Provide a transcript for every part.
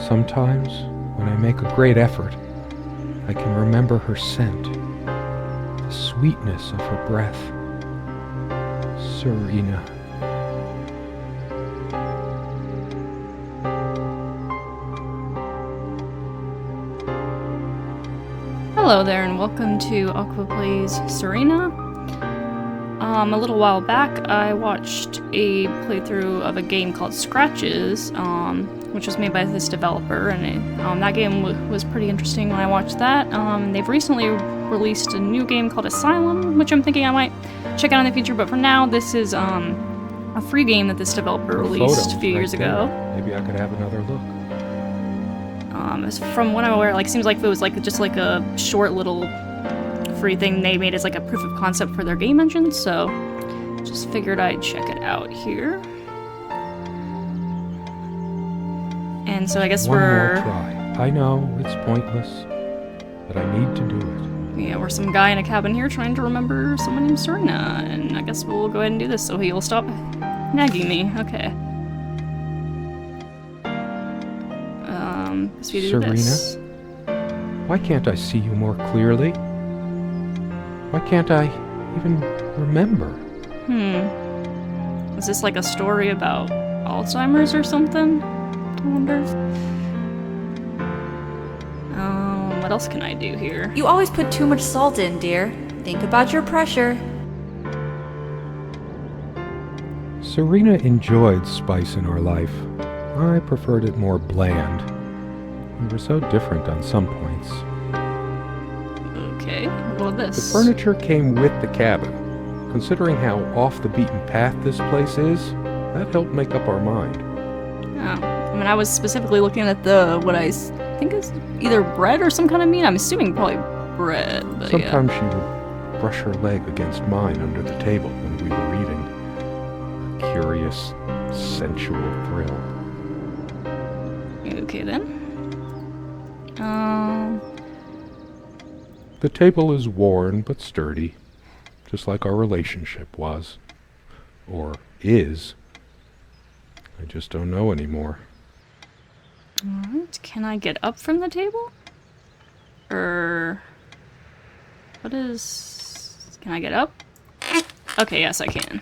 Sometimes, when I make a great effort, I can remember her scent, the sweetness of her breath. Serena. Hello there, and welcome to Aqua Plays Serena. A little while back, I watched a playthrough of a game called Scratches, which was made by this developer, and that game was pretty interesting when I watched that. They've recently released a new game called Asylum, which I'm thinking I might check out in the future, but for now, this is a free game that this developer released a few years ago. Maybe I could have another look. From what I'm aware, seems like it was just a short little free thing they made as a proof of concept for their game engine, so just figured I'd check it out here. And so I guess One more try. I know, it's pointless, but I need to do it. Yeah, we're some guy in a cabin here trying to remember someone named Serena, and I guess we'll go ahead and do this so he'll stop nagging me. Okay. Guess we do Serena? this. Why can't I see you more clearly? Why can't I even remember? Is this a story about Alzheimer's or something? I wonder. What else can I do here? You always put too much salt in, dear. Think about your pressure. Serena enjoyed spice in her life. I preferred it more bland. We were so different on some points. Okay, what about this? The furniture came with the cabin. Considering how off the beaten path this place is, that helped make up our mind. Oh, I was specifically looking at what I think is either bread or some kind of meat. I'm assuming probably bread, but Sometimes she would brush her leg against mine under the table when we were eating. A curious, sensual thrill. Okay then. The table is worn but sturdy, just like our relationship was. Or is. I just don't know anymore. Alright, can I get up from the table? What is... Can I get up? Okay, yes I can.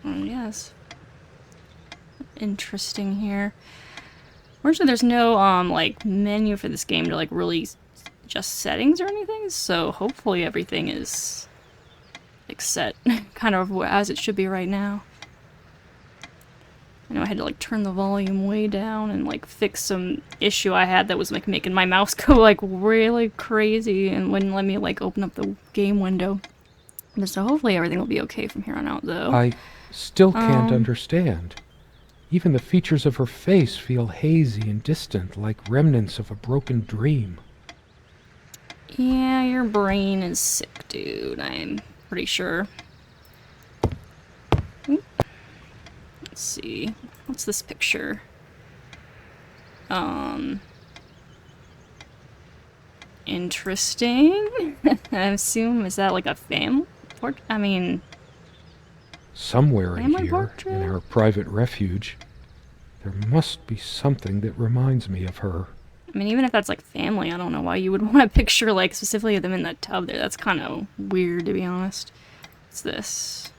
Yes. Interesting here. Fortunately, there's no, menu for this game to, really adjust settings or anything, so hopefully everything is, set kind of as it should be right now. I know I had to, turn the volume way down and, fix some issue I had that was, making my mouse go, really crazy and wouldn't let me, open up the game window. So hopefully everything will be okay from here on out, though. I still can't understand. Even the features of her face feel hazy and distant, like remnants of a broken dream. Yeah, your brain is sick, dude. I'm pretty sure. Oop. Let's see. What's this picture? Interesting. I assume, is that a family portrait? I mean... Somewhere in Family here, portrait? in her private refuge, there must be something that reminds me of her. I mean, even if that's family, I don't know why you would want to picture specifically them in that tub there. That's kind of weird, to be honest. What's this?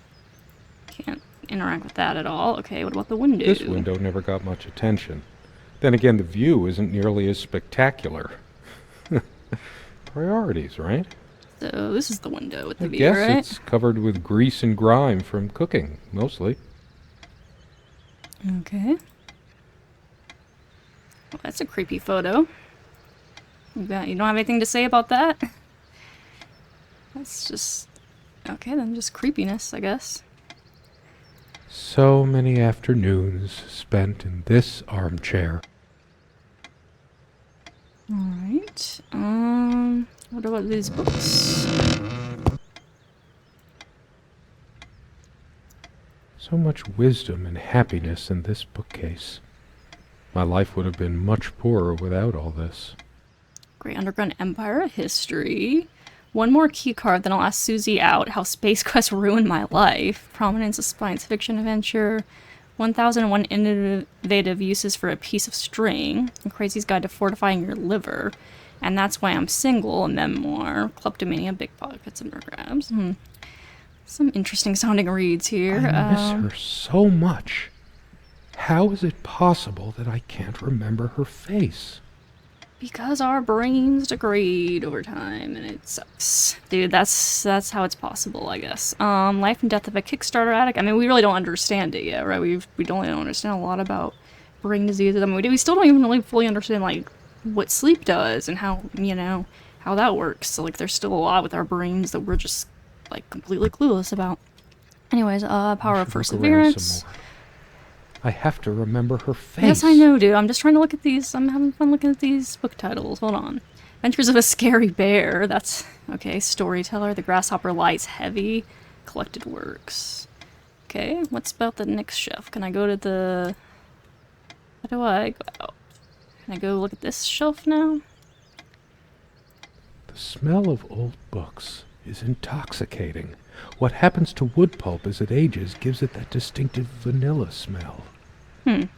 Can't interact with that at all. Okay, what about the window? This window never got much attention. Then again, the view isn't nearly as spectacular. Priorities, right? So this is the window with the I view, guess right? it's covered with grease and grime from cooking, mostly. Okay. Well, that's a creepy photo. You don't have anything to say about that? That's just... Okay, then just creepiness, I guess. So many afternoons spent in this armchair. Alright. What about these books? So much wisdom and happiness in this bookcase. My life would have been much poorer without all this. Great Underground Empire history. One more key card, then I'll ask Susie out. How Space Quest ruined my life. Prominence of science fiction adventure. 1001 Innovative Uses for a Piece of String, A Crazy's Guide to Fortifying Your Liver, and That's Why I'm Single, a memoir, Kleptomania, Big Pockets, and Grabs. Some interesting sounding reads here. I miss her so much. How is it possible that I can't remember her face? Because our brains degrade over time, and it sucks. Dude, that's how it's possible, I guess. Life and Death of a Kickstarter Addict. I mean, we really don't understand it yet, right? We don't understand a lot about brain diseases. I mean, we still don't even really fully understand, like, what sleep does and how, how that works. So, like, there's still a lot with our brains that we're just, like, completely clueless about. Anyways, Power of Perseverance. I have to remember her face. Yes, I know, dude. I'm just trying to look at these. I'm having fun looking at these book titles. Hold on. Adventures of a Scary Bear. That's, okay. Storyteller. The Grasshopper Lies Heavy. Collected Works. Okay, what's about the next shelf? Can I go to the... How do I go out? Can I go look at this shelf now? The smell of old books is intoxicating. What happens to wood pulp as it ages gives it that distinctive vanilla smell. Didn't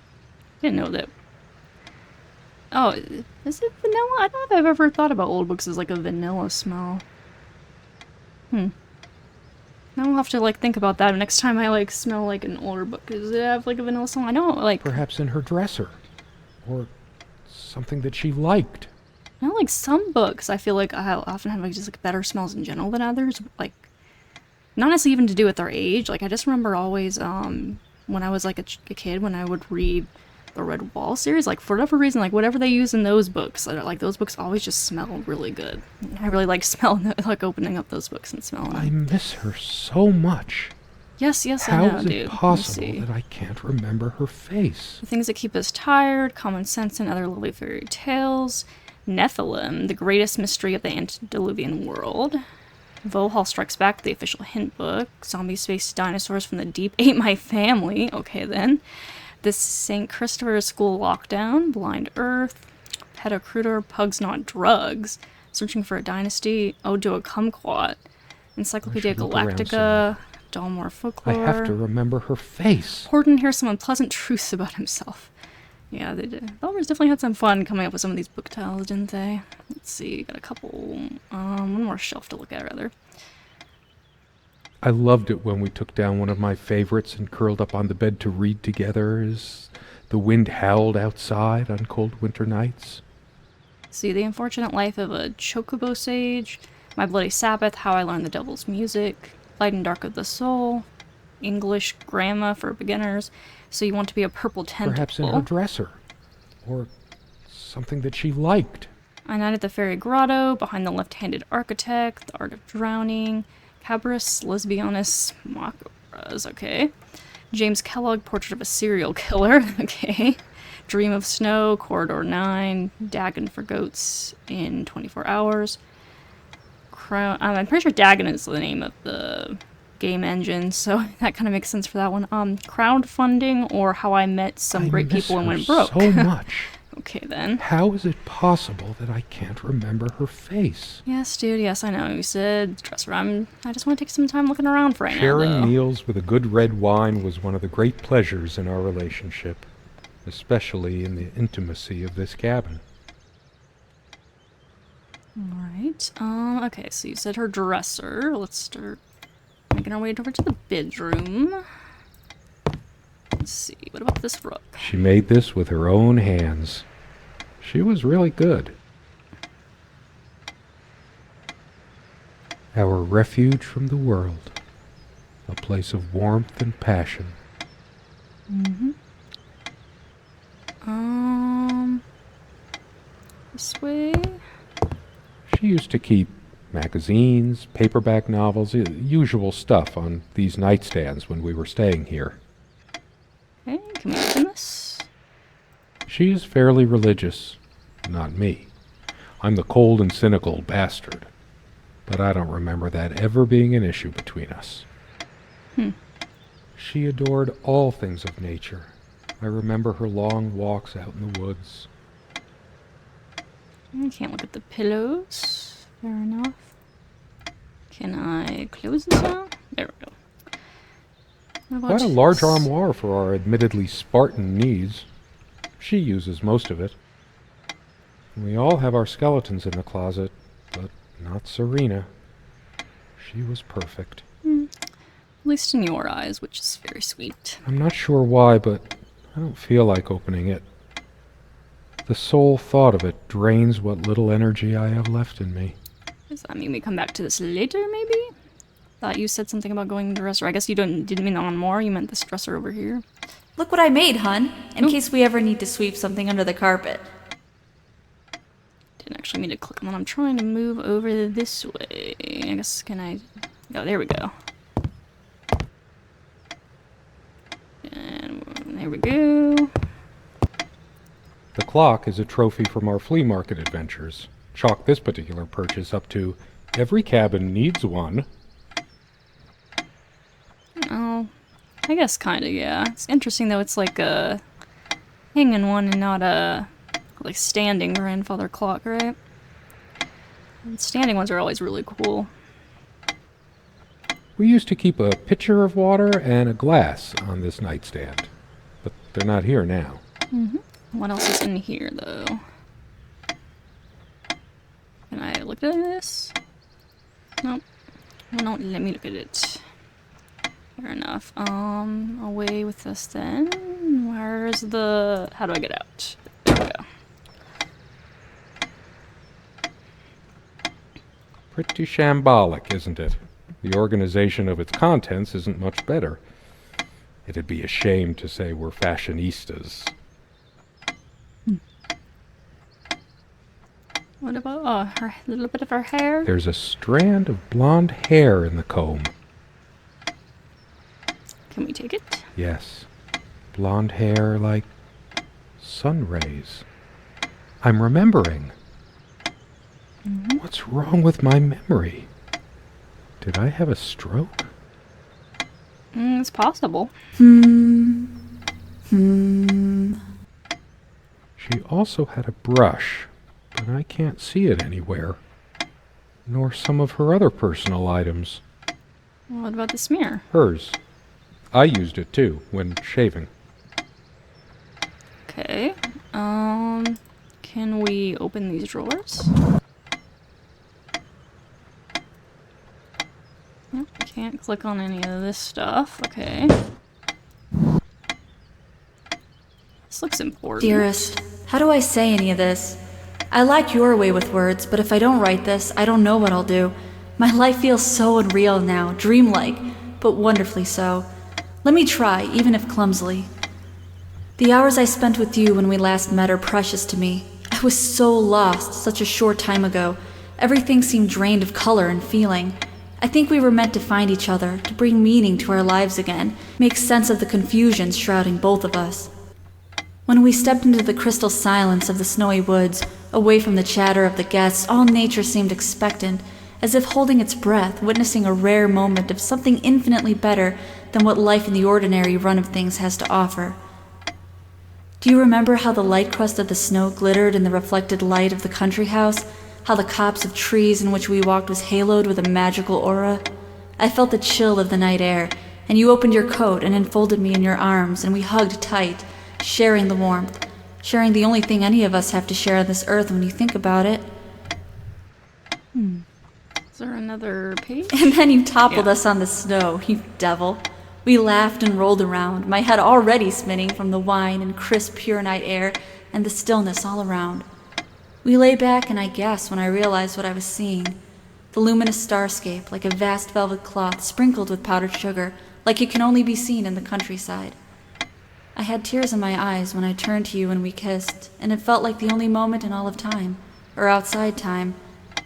know that. Oh, is it vanilla? I don't know if I've ever thought about old books as like a vanilla smell. Now I'll have to like think about that next time I like smell like an older book. Does it have like a vanilla smell? I know, like... Perhaps in her dresser. Or something that she liked. I know, like some books I feel like I often have like just like better smells in general than others. Like, not necessarily even to do with their age. Like, I just remember always, when I was like a kid, when I would read the Red Wall series, like for whatever reason, like whatever they use in those books, like those books always just smell really good. I really like smelling, like opening up those books and smelling them. I miss her so much. Yes, I How know, is dude. it possible that I can't remember her face? The Things That Keep Us Tired, Common Sense and Other Lovely Fairy Tales, Nephilim, The Greatest Mystery of the Antediluvian World, Volhall Strikes Back, the official hint book, Zombie Space Dinosaurs from the Deep Ate My Family, okay then, The St. Christopher's School Lockdown, Blind Earth, Petacruder, Pugs Not Drugs, Searching for a Dynasty, Ode to a Kumquat, Encyclopedia Galactica, Dalmore Folklore. I have to remember her face. Horton hears some unpleasant truths about himself. Yeah, they did. Bellers definitely had some fun coming up with some of these book titles, didn't they? Let's see, got a couple, one more shelf to look at, rather. I loved it when we took down one of my favorites and curled up on the bed to read together as the wind howled outside on cold winter nights. See, The Unfortunate Life of a Chocobo Sage, My Bloody Sabbath, How I Learned the Devil's Music, Light and Dark of the Soul, English Grammar for Beginners, So You Want to Be a Purple Tentacle. Perhaps in her dresser. Or something that she liked. A Night at the Fairy Grotto, Behind the Left-Handed Architect, The Art of Drowning, Cabris, Lesbianus, Macabras, okay. James Kellogg, Portrait of a Serial Killer, okay. Dream of Snow, Corridor 9, Dagon for Goats in 24 Hours. I'm pretty sure Dagon is the name of the game engine, so that kind of makes sense for that one. Crowdfunding, or How I Met Some Great People and Went Broke. So much. Okay, then. How is it possible that I can't remember her face? Yes, dude, yes, I know. You said dresser. I just want to take some time looking around for right now, Sharing though. meals with a good red wine was one of the great pleasures in our relationship, especially in the intimacy of this cabin. Alright, okay, so you said her dresser. Let's start making our way over to the bedroom. Let's see, what about this rug? She made this with her own hands. She was really good. Our refuge from the world. A place of warmth and passion. This way? She used to keep magazines, paperback novels, usual stuff on these nightstands when we were staying here. Okay, can we open this? She is fairly religious. Not me. I'm the cold and cynical bastard. But I don't remember that ever being an issue between us. She adored all things of nature. I remember her long walks out in the woods. I can't look at the pillows. Fair enough. Can I close this out? There we go. Quite a large armoire for our admittedly Spartan needs. She uses most of it. We all have our skeletons in the closet, but not Serena. She was perfect. At least in your eyes, which is very sweet. I'm not sure why, but I don't feel like opening it. The sole thought of it drains what little energy I have left in me. Does that mean we come back to this later, maybe? Thought you said something about going to the dresser. I guess you didn't mean the armoire, you meant this dresser over here. Look what I made, hun, in Ooh. case we ever need to sweep something under the carpet. Didn't actually mean to click on that. I'm trying to move over this way. I guess, can I... Oh, there we go. And there we go. The clock is a trophy from our flea market adventures. Chalk this particular purchase up to every cabin needs one. Oh, I guess kinda, yeah. It's interesting though, it's like a hanging one and not a like standing grandfather clock, right? And standing ones are always really cool. We used to keep a pitcher of water and a glass on this nightstand, but they're not here now. What else is in here though? Can I look at this? Nope. Well, don't let me look at it. Fair enough. Away with this then. Where's the... How do I get out? There we go. Pretty shambolic, isn't it? The organization of its contents isn't much better. It'd be a shame to say we're fashionistas. What about her little bit of her hair? There's a strand of blonde hair in the comb. Can we take it? Yes. Blonde hair like sun rays. I'm remembering. What's wrong with my memory? Did I have a stroke? It's possible. She also had a brush, but I can't see it anywhere. Nor some of her other personal items. What about the smear? Hers. I used it too, when shaving. Okay. Can we open these drawers? Nope, can't click on any of this stuff. Okay. This looks important. Dearest, how do I say any of this? I like your way with words, but if I don't write this, I don't know what I'll do. My life feels so unreal now, dreamlike, but wonderfully so. Let me try, even if clumsily. The hours I spent with you when we last met are precious to me. I was so lost such a short time ago. Everything seemed drained of color and feeling. I think we were meant to find each other, to bring meaning to our lives again, make sense of the confusion shrouding both of us. When we stepped into the crystal silence of the snowy woods, away from the chatter of the guests, all nature seemed expectant, as if holding its breath, witnessing a rare moment of something infinitely better than what life in the ordinary run of things has to offer. Do you remember how the light crust of the snow glittered in the reflected light of the country house? How the copse of trees in which we walked was haloed with a magical aura? I felt the chill of the night air, and you opened your coat and enfolded me in your arms, and we hugged tight, sharing the warmth, sharing the only thing any of us have to share on this earth when you think about it. Is there another page? And then you toppled Yeah. us on the snow, you devil. We laughed and rolled around, my head already spinning from the wine and crisp, pure night air and the stillness all around. We lay back and I gasped when I realized what I was seeing. The luminous starscape, like a vast velvet cloth sprinkled with powdered sugar, like it can only be seen in the countryside. I had tears in my eyes when I turned to you and we kissed, and it felt like the only moment in all of time, or outside time,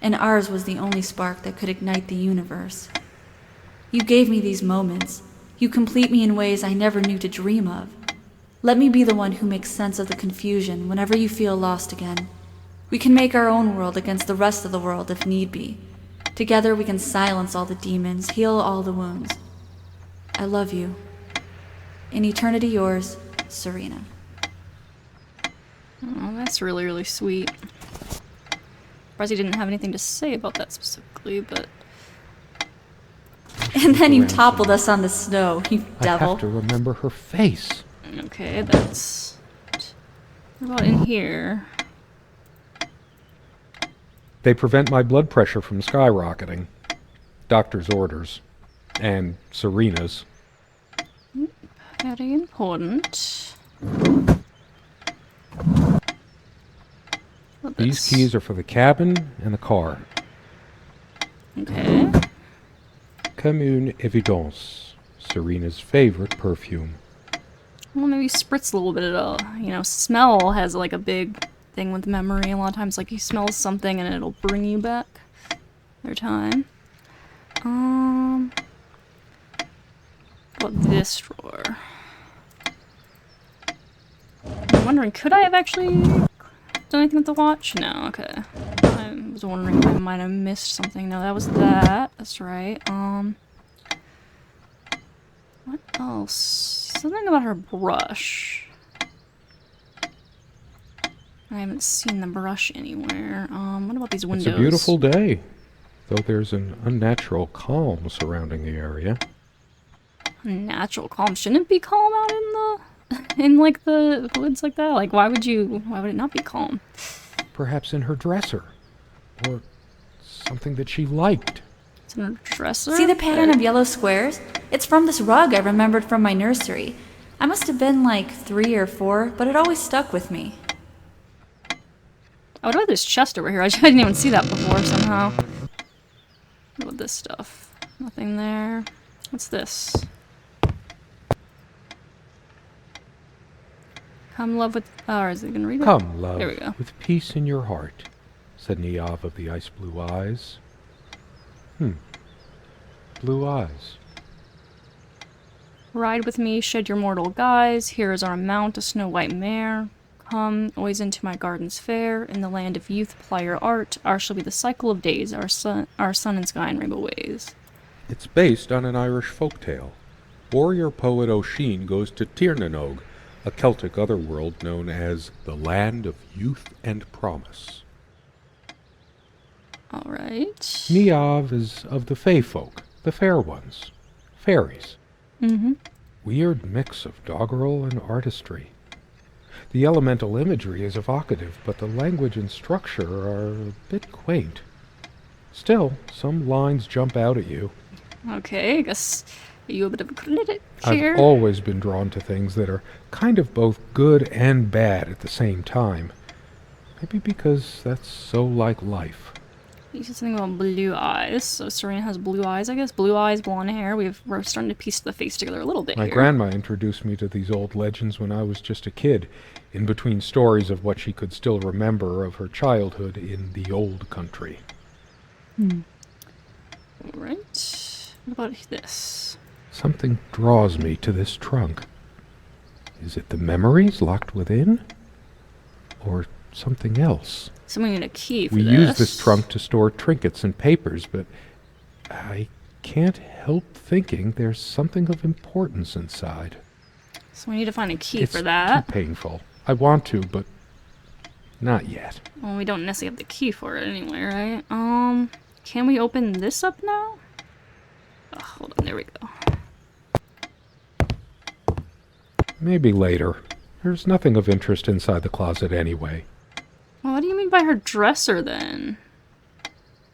and ours was the only spark that could ignite the universe. You gave me these moments. You complete me in ways I never knew to dream of. Let me be the one who makes sense of the confusion whenever you feel lost again. We can make our own world against the rest of the world if need be. Together we can silence all the demons, heal all the wounds. I love you. In eternity yours, Serena. Oh, that's really, really sweet. Surprised he didn't have anything to say about that specifically, but... And then you ransom. toppled us on the snow, you I devil. have to remember her face. Okay, that's... What about in here? They prevent my blood pressure from skyrocketing. Doctor's orders. And Serena's. Very important. What These this? keys are for the cabin and the car. Okay. Comme une évidence. Serena's favorite perfume. Well, maybe spritz a little bit of, smell has like a big thing with memory. A lot of times, like, you smell something and it'll bring you back every time. What about this drawer? I'm wondering, could I have actually done anything with the watch? No, okay. I was wondering if I might have missed something. No, that was that. That's right. What else? Something about her brush. I haven't seen the brush anywhere. What about these windows? It's a beautiful day, though there's an unnatural calm surrounding the area. Natural calm. Shouldn't it be calm out in like the woods like that? Like, why would it not be calm? Perhaps in her dresser. Or something that she liked. It's in her dresser? See the pattern of yellow squares? It's from this rug I remembered from my nursery. I must have been like 3 or 4, but it always stuck with me. Oh, what about this chest over here? I didn't even see that before somehow. What about this stuff? Nothing there. What's this? Come love with... Oh, is it gonna read it? Come, love, There we go. with peace in your heart, said Niav of the ice blue eyes. Blue eyes. Ride with me, shed your mortal guise. Here is our mount, a snow-white mare. Come, always into my gardens fair. In the land of youth, ply your art. Ours shall be the cycle of days, our sun and sky and rainbow ways. It's based on an Irish folktale. Warrior poet O'Sheen goes to Tirnanog, a Celtic otherworld known as the Land of Youth and Promise. Alright. Niav is of the Fey folk, the fair ones, fairies. Mm-hmm. Weird mix of doggerel and artistry. The elemental imagery is evocative, but the language and structure are a bit quaint. Still, some lines jump out at you. Okay, I guess you a bit of a critic here. I've always been drawn to things that are kind of both good and bad at the same time. Maybe because that's so like life. You said something about blue eyes. So Serena has blue eyes, I guess. Blue eyes, blonde hair. We're starting to piece the face together a little bit My here. grandma introduced me to these old legends when I was just a kid, in between stories of what she could still remember of her childhood in the old country. Alright. What about this? Something draws me to this trunk. Is it the memories locked within? Or something else? So we need a key for We this. use this trunk to store trinkets and papers, but I can't help thinking there's something of importance inside. So we need to find a key It's for that. too painful. I want to, but not yet. Well, we don't necessarily have the key for it anyway, right? Can we open this up now? Oh, hold on, there we go. Maybe later. There's nothing of interest inside the closet anyway. Well, what do you mean by her dresser then?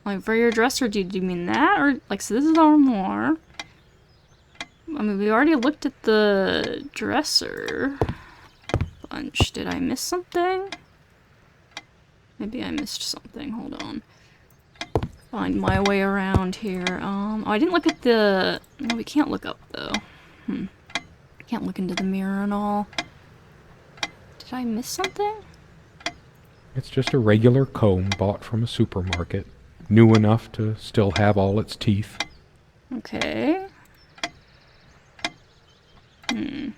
Like, for your dresser, do you mean that? Or, like, so this is our more. I mean, we already looked at the dresser bunch. Did I miss something? Maybe I missed something. Hold on. Find my way around here. Oh, I didn't look at the... No, we can't look up, though. Can't look into the mirror and all. Did I miss something? It's just a regular comb bought from a supermarket, new enough to still have all its teeth. Okay. I feel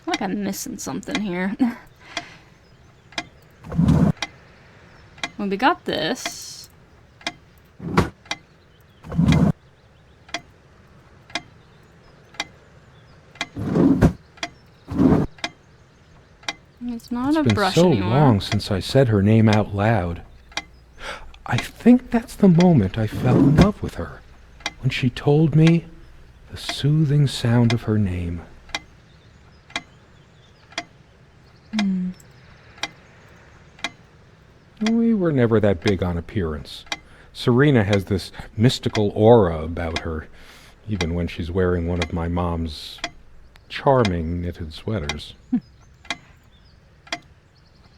like I'm missing something here. Well, we got this. It's not a It's been brush so anymore. long since I said her name out loud. I think that's the moment I fell in love with her, when she told me the soothing sound of her name. We were never that big on appearance. Serena has this mystical aura about her, even when she's wearing one of my mom's charming knitted sweaters.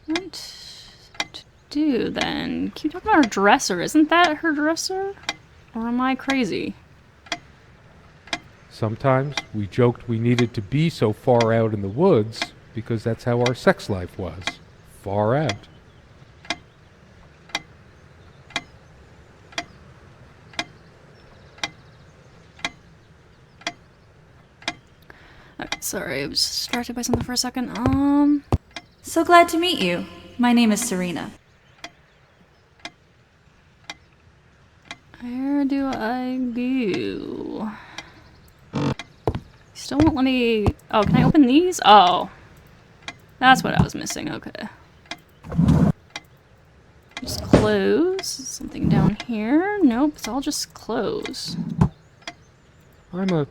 What to do then? Keep talking about her dresser. Isn't that her dresser? Or am I crazy? Sometimes we joked we needed to be so far out in the woods because that's how our sex life was. Far out. Alright, sorry, I was distracted by something for a second. So glad to meet you. My name is Serena. Where do I go? Still won't let me... Oh, can I open these? Oh. That's what I was missing, okay. Just close. Something down here? Nope, it's all just close. I'm a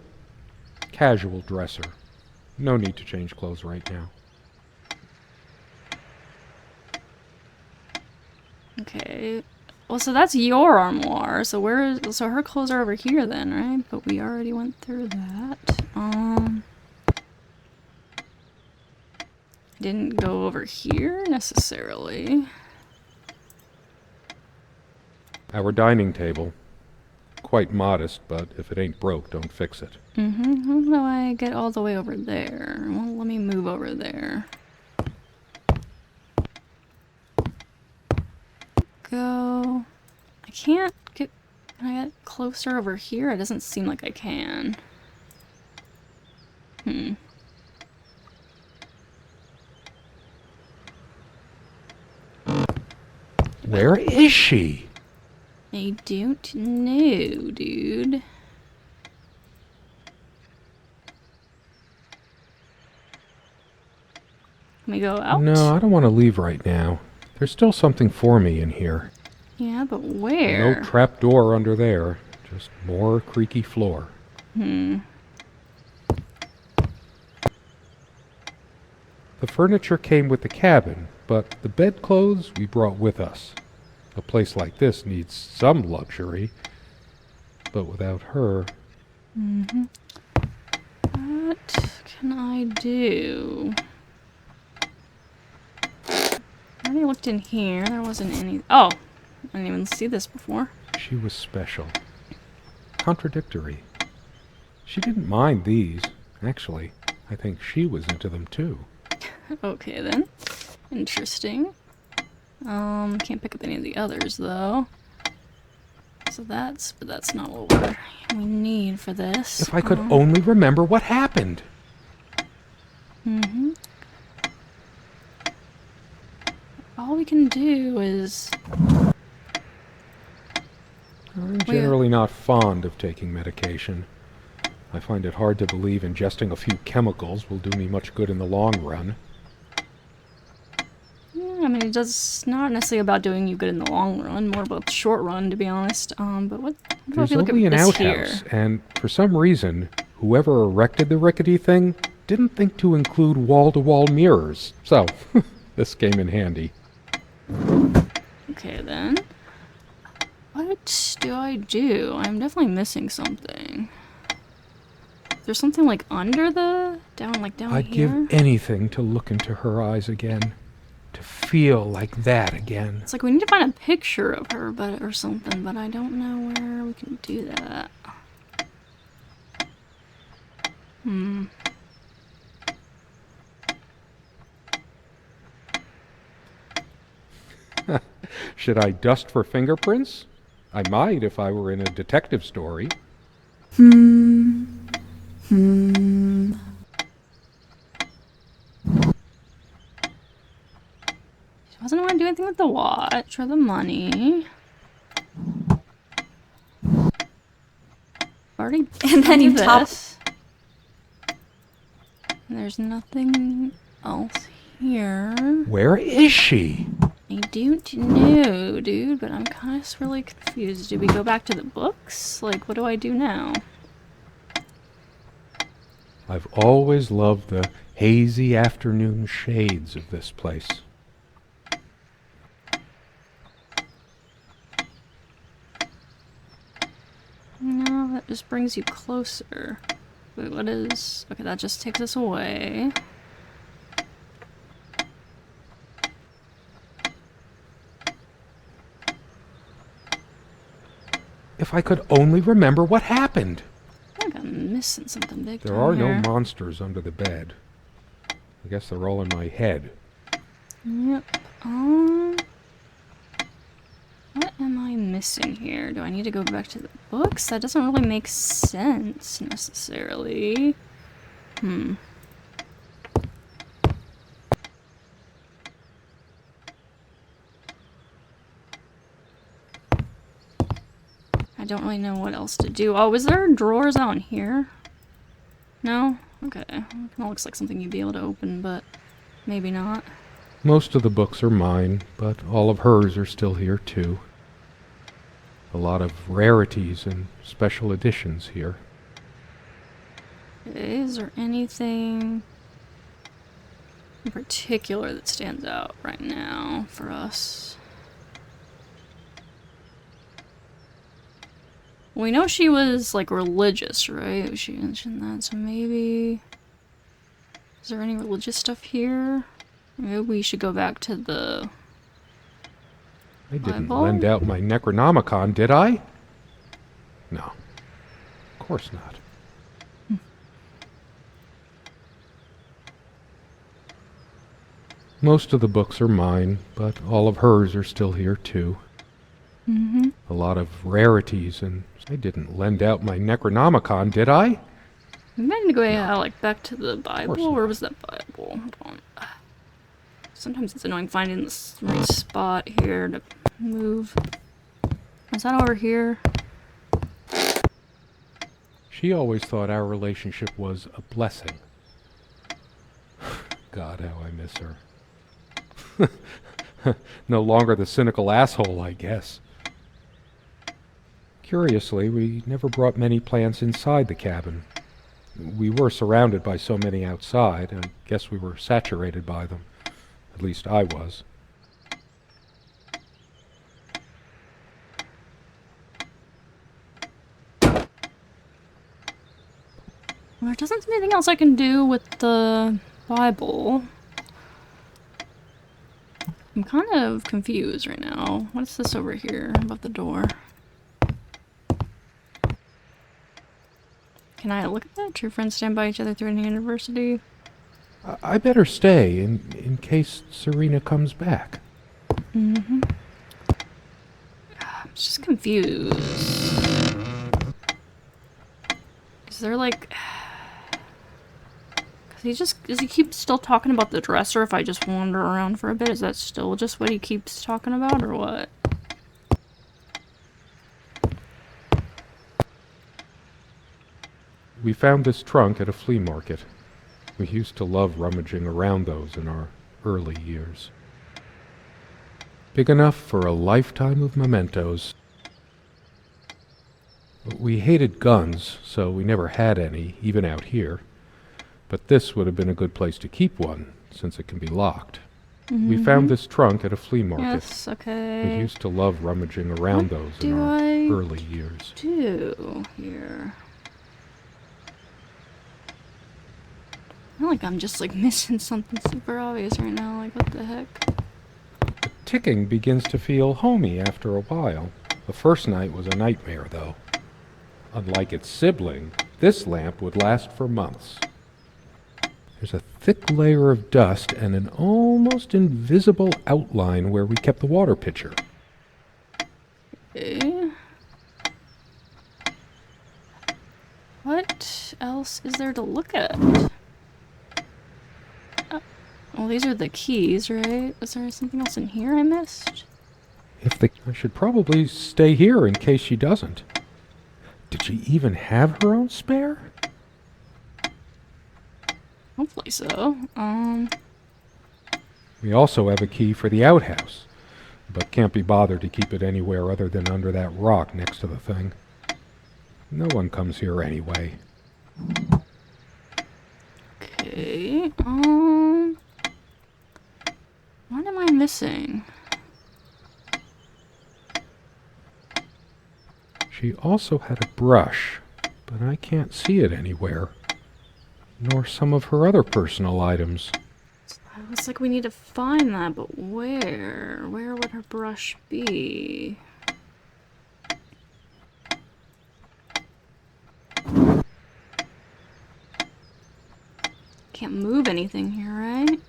casual dresser. No need to change clothes right now. Okay. Well, so that's your armoire. So so her clothes are over here then, right? But we already went through that. Didn't go over here necessarily. Our dining table. Quite modest, but if it ain't broke, don't fix it. How do I get all the way over there? Well, let me move over there. Go. I can't get... Can I get closer over here? It doesn't seem like I can. Where is she? I don't know, dude. Can we go out? No, I don't want to leave right now. There's still something for me in here. Yeah, but where? No trap door under there. Just more creaky floor. The furniture came with the cabin, but the bedclothes we brought with us. A place like this needs some luxury, but without her... What can I do? I already looked in here. There wasn't any... Oh! I didn't even see this before. She was special. Contradictory. She didn't mind these. Actually, I think she was into them too. Okay then. Interesting. Can't pick up any of the others though. So but that's not what we need for this. If I could only remember what happened. All we can do is... I'm generally not fond of taking medication. I find it hard to believe ingesting a few chemicals will do me much good in the long run. Yeah, I mean, it's not necessarily about doing you good in the long run, more about the short run, to be honest. But what if There's we look only at an this outhouse, here? and for some reason, whoever erected the rickety thing didn't think to include wall-to-wall mirrors. So, this came in handy. Okay then. What do I do? I'm definitely missing something. There's something like under the... down I'd here? give anything to look into her eyes again. To feel like that again. It's like we need to find a picture of her or something, but I don't know where we can do that. Should I dust for fingerprints? I might if I were in a detective story. She doesn't want to do anything with the watch or the money. Already And then you done top... this. There's nothing else here. Where is she? I don't know, dude, but I'm kind of really confused. Do we go back to the books? Like, what do I do now? I've always loved the hazy afternoon shades of this place. No, that just brings you closer. Wait, what is... Okay, that just takes us away. If I could only remember what happened! I think I'm missing something big There down are here. no monsters under the bed. I guess they're all in my head. Yep. What am I missing here? Do I need to go back to the books? That doesn't really make sense, necessarily. I don't really know what else to do. Oh, is there drawers out in here? No? Okay. Kind of looks like something you'd be able to open, but maybe not. Most of the books are mine, but all of hers are still here too. A lot of rarities and special editions here. Okay, is there anything in particular that stands out right now for us? We know she was, like, religious, right? She mentioned that, so maybe... Is there any religious stuff here? Maybe we should go back to the... I didn't Bible? lend out my Necronomicon, did I? No. Of course not. Most of the books are mine, but all of hers are still here too. A lot of rarities, and I didn't lend out my Necronomicon, did I? We might need to go like back to the Bible. not. Where was that Bible? Hold on. Sometimes it's annoying finding the right spot here to move. Is that over here? She always thought our relationship was a blessing. God, how I miss her. No longer the cynical asshole, I guess. Curiously, we never brought many plants inside the cabin. We were surrounded by so many outside, and I guess we were saturated by them. At least I was. Well, there doesn't seem anything else I can do with the Bible. I'm kind of confused right now. What's this over here above the door? Can I look at that? True friends stand by each other through any adversity. I better stay in case Serena comes back. I'm just confused. Is there like... Does he keep still talking about the dresser if I just wander around for a bit? Is that still just what he keeps talking about, or what? We found this trunk at a flea market. We used to love rummaging around those in our early years. Big enough for a lifetime of mementos. We hated guns, so we never had any, even out here. But this would have been a good place to keep one, since it can be locked. We found this trunk at a flea market. Yes, okay. We used to love rummaging around those in our early years. Do here? I feel like I'm just like missing something super obvious right now. Like, what the heck? The ticking begins to feel homey after a while. The first night was a nightmare, though. Unlike its sibling, this lamp would last for months. There's a thick layer of dust and an almost invisible outline where we kept the water pitcher. Okay. What else is there to look at? Well, these are the keys, right? Was there something else in here I missed? I should probably stay here in case she doesn't. Did she even have her own spare? Hopefully so. We also have a key for the outhouse. but can't be bothered to keep it anywhere other than under that rock next to the thing. No one comes here anyway. Okay, what am I missing? She also had a brush, but I can't see it anywhere. Nor some of her other personal items. It's like we need to find that, but where? Where would her brush be? Can't move anything here, right?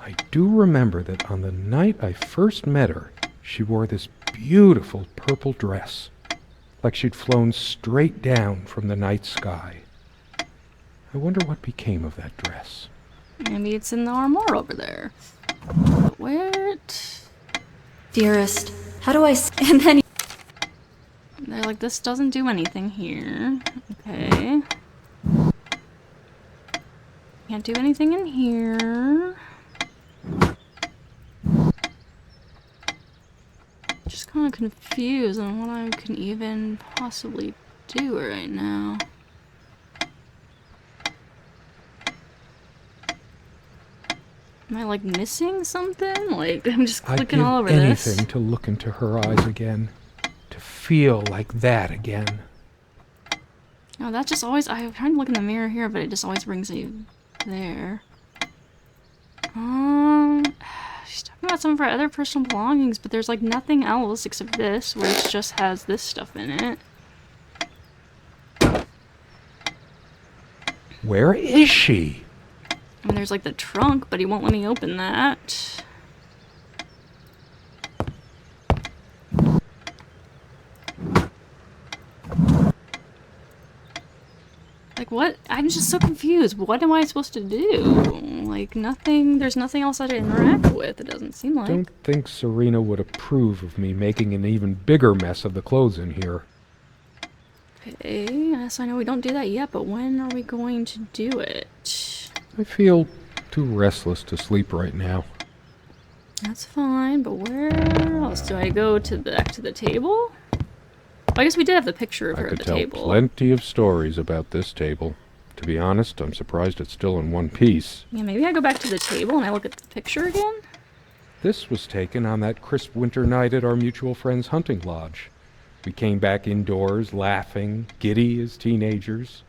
I do remember that on the night I first met her, she wore this beautiful purple dress, like she'd flown straight down from the night sky. I wonder what became of that dress. Maybe it's in the armoire over there. But where? Dearest, how do I and then They're like, this doesn't do anything here. Okay. Can't do anything in here. Just kind of confused on what I can even possibly do right now. Am I like missing something? Like I'm just clicking all over I'd give this. anything to look into her eyes again, to feel like that again. No, that just always. I'm trying to look in the mirror here, but it just always brings me there. She's talking about some of her other personal belongings, but there's like nothing else except this, which just has this stuff in it. Where is she? And there's like the trunk, but he won't let me open that. Like what? I'm just so confused. What am I supposed to do? Like nothing, there's nothing else to interact with, it doesn't seem like. Don't think Serena would approve of me making an even bigger mess of the clothes in here. Okay, so I know we don't do that yet, but when are we going to do it? I feel too restless to sleep right now. That's fine, but where else? Do I go to back to the table? Well, I guess we did have the picture of I her at could the tell table. plenty of stories about this table. To be honest, I'm surprised it's still in one piece. Yeah, maybe I go back to the table and I look at the picture again? This was taken on that crisp winter night at our mutual friend's hunting lodge. We came back indoors, laughing, giddy as teenagers.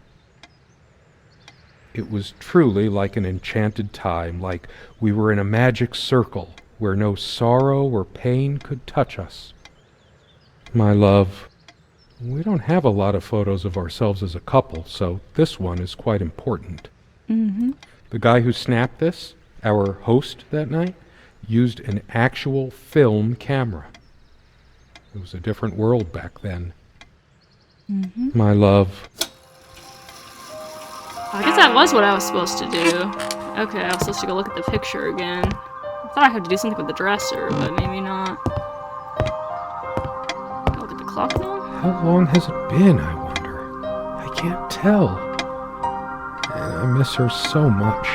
It was truly like an enchanted time, like we were in a magic circle where no sorrow or pain could touch us. My love, we don't have a lot of photos of ourselves as a couple, so this one is quite important. Mm-hmm. The guy who snapped this, our host that night, used an actual film camera. It was a different world back then. Mm-hmm. My love. I guess that was what I was supposed to do. Okay, I was supposed to go look at the picture again. I thought I had to do something with the dresser, but maybe not. Go look at the clock now? How long has it been, I wonder? I can't tell. And I miss her so much.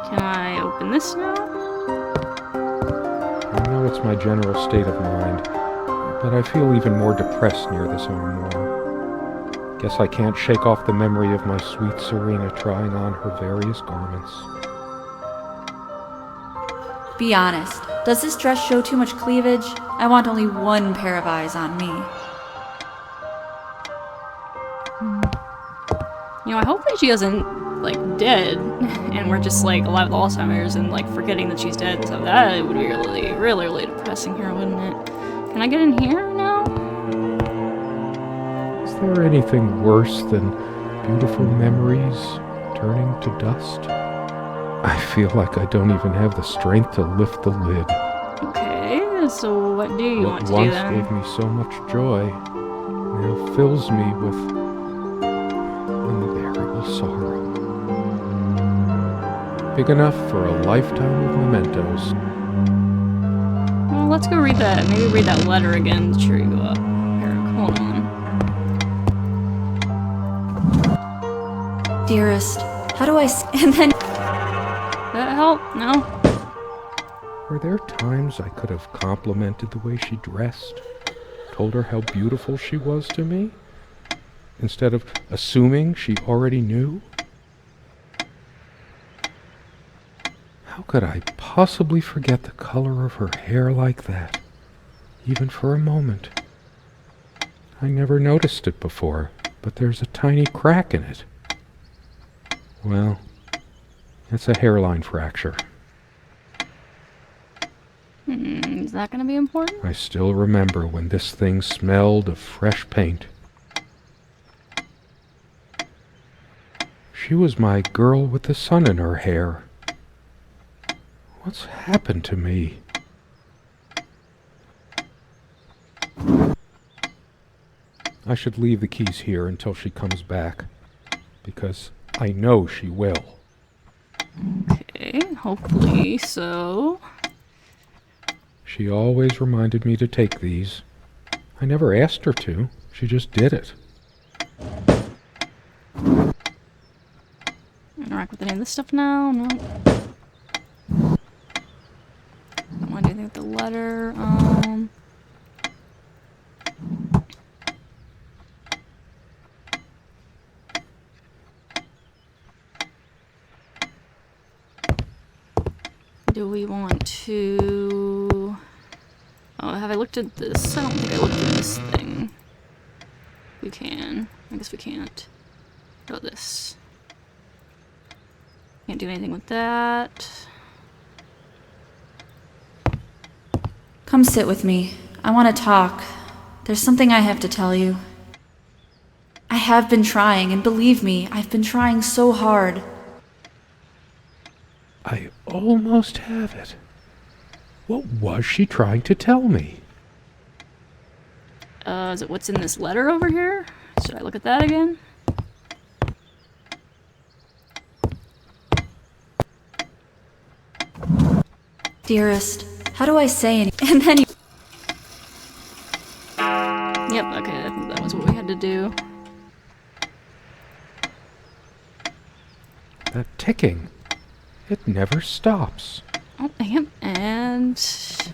Can I open this now? I know it's my general state of mind, but I feel even more depressed near this armoire. Guess I can't shake off the memory of my sweet Serena trying on her various garments. be honest, does this dress show too much cleavage? I want only one pair of eyes on me. You know, I hope that she isn't, like, dead, and we're just, like, alive with Alzheimer's and, like, forgetting that she's dead, so that would be really, really, really depressing here, wouldn't it? Can I get in here now? Is there anything worse than beautiful memories turning to dust? I feel like I don't even have the strength to lift the lid. Okay, so what do you want to do What once then? gave me so much joy now fills me with unbearable sorrow. Big enough for a lifetime of mementos. Well, let's go read that. Maybe read that letter again to cheer you up. Here, hold on. Dearest, how do I and then That help? No? Were there times I could have complimented the way she dressed, told her how beautiful she was to me, instead of assuming she already knew? How could I possibly forget the color of her hair like that, even for a moment? I never noticed it before, but there's a tiny crack in it. Well, it's a hairline fracture. Is that gonna be important? I still remember when this thing smelled of fresh paint. She was my girl with the sun in her hair. What's happened to me? I should leave the keys here until she comes back, because I know she will. Okay, hopefully so. She always reminded me to take these. I never asked her to. She just did it. Interact with any of this stuff now? No. Don't want to do anything with the letter. Do we want to... Oh, have I looked at this? I don't think I looked at this thing. We can. I guess we can't. Go this. Can't do anything with that. come sit with me. I want to talk. There's something I have to tell you. I have been trying, and believe me, I've been trying so hard. I almost have it. What was she trying to tell me? Is it what's in this letter over here? Should I look at that again? Dearest, how do I say any- And then you- Yep, okay, I think that was what we had to do. That ticking. It never stops. Oh, yep, and...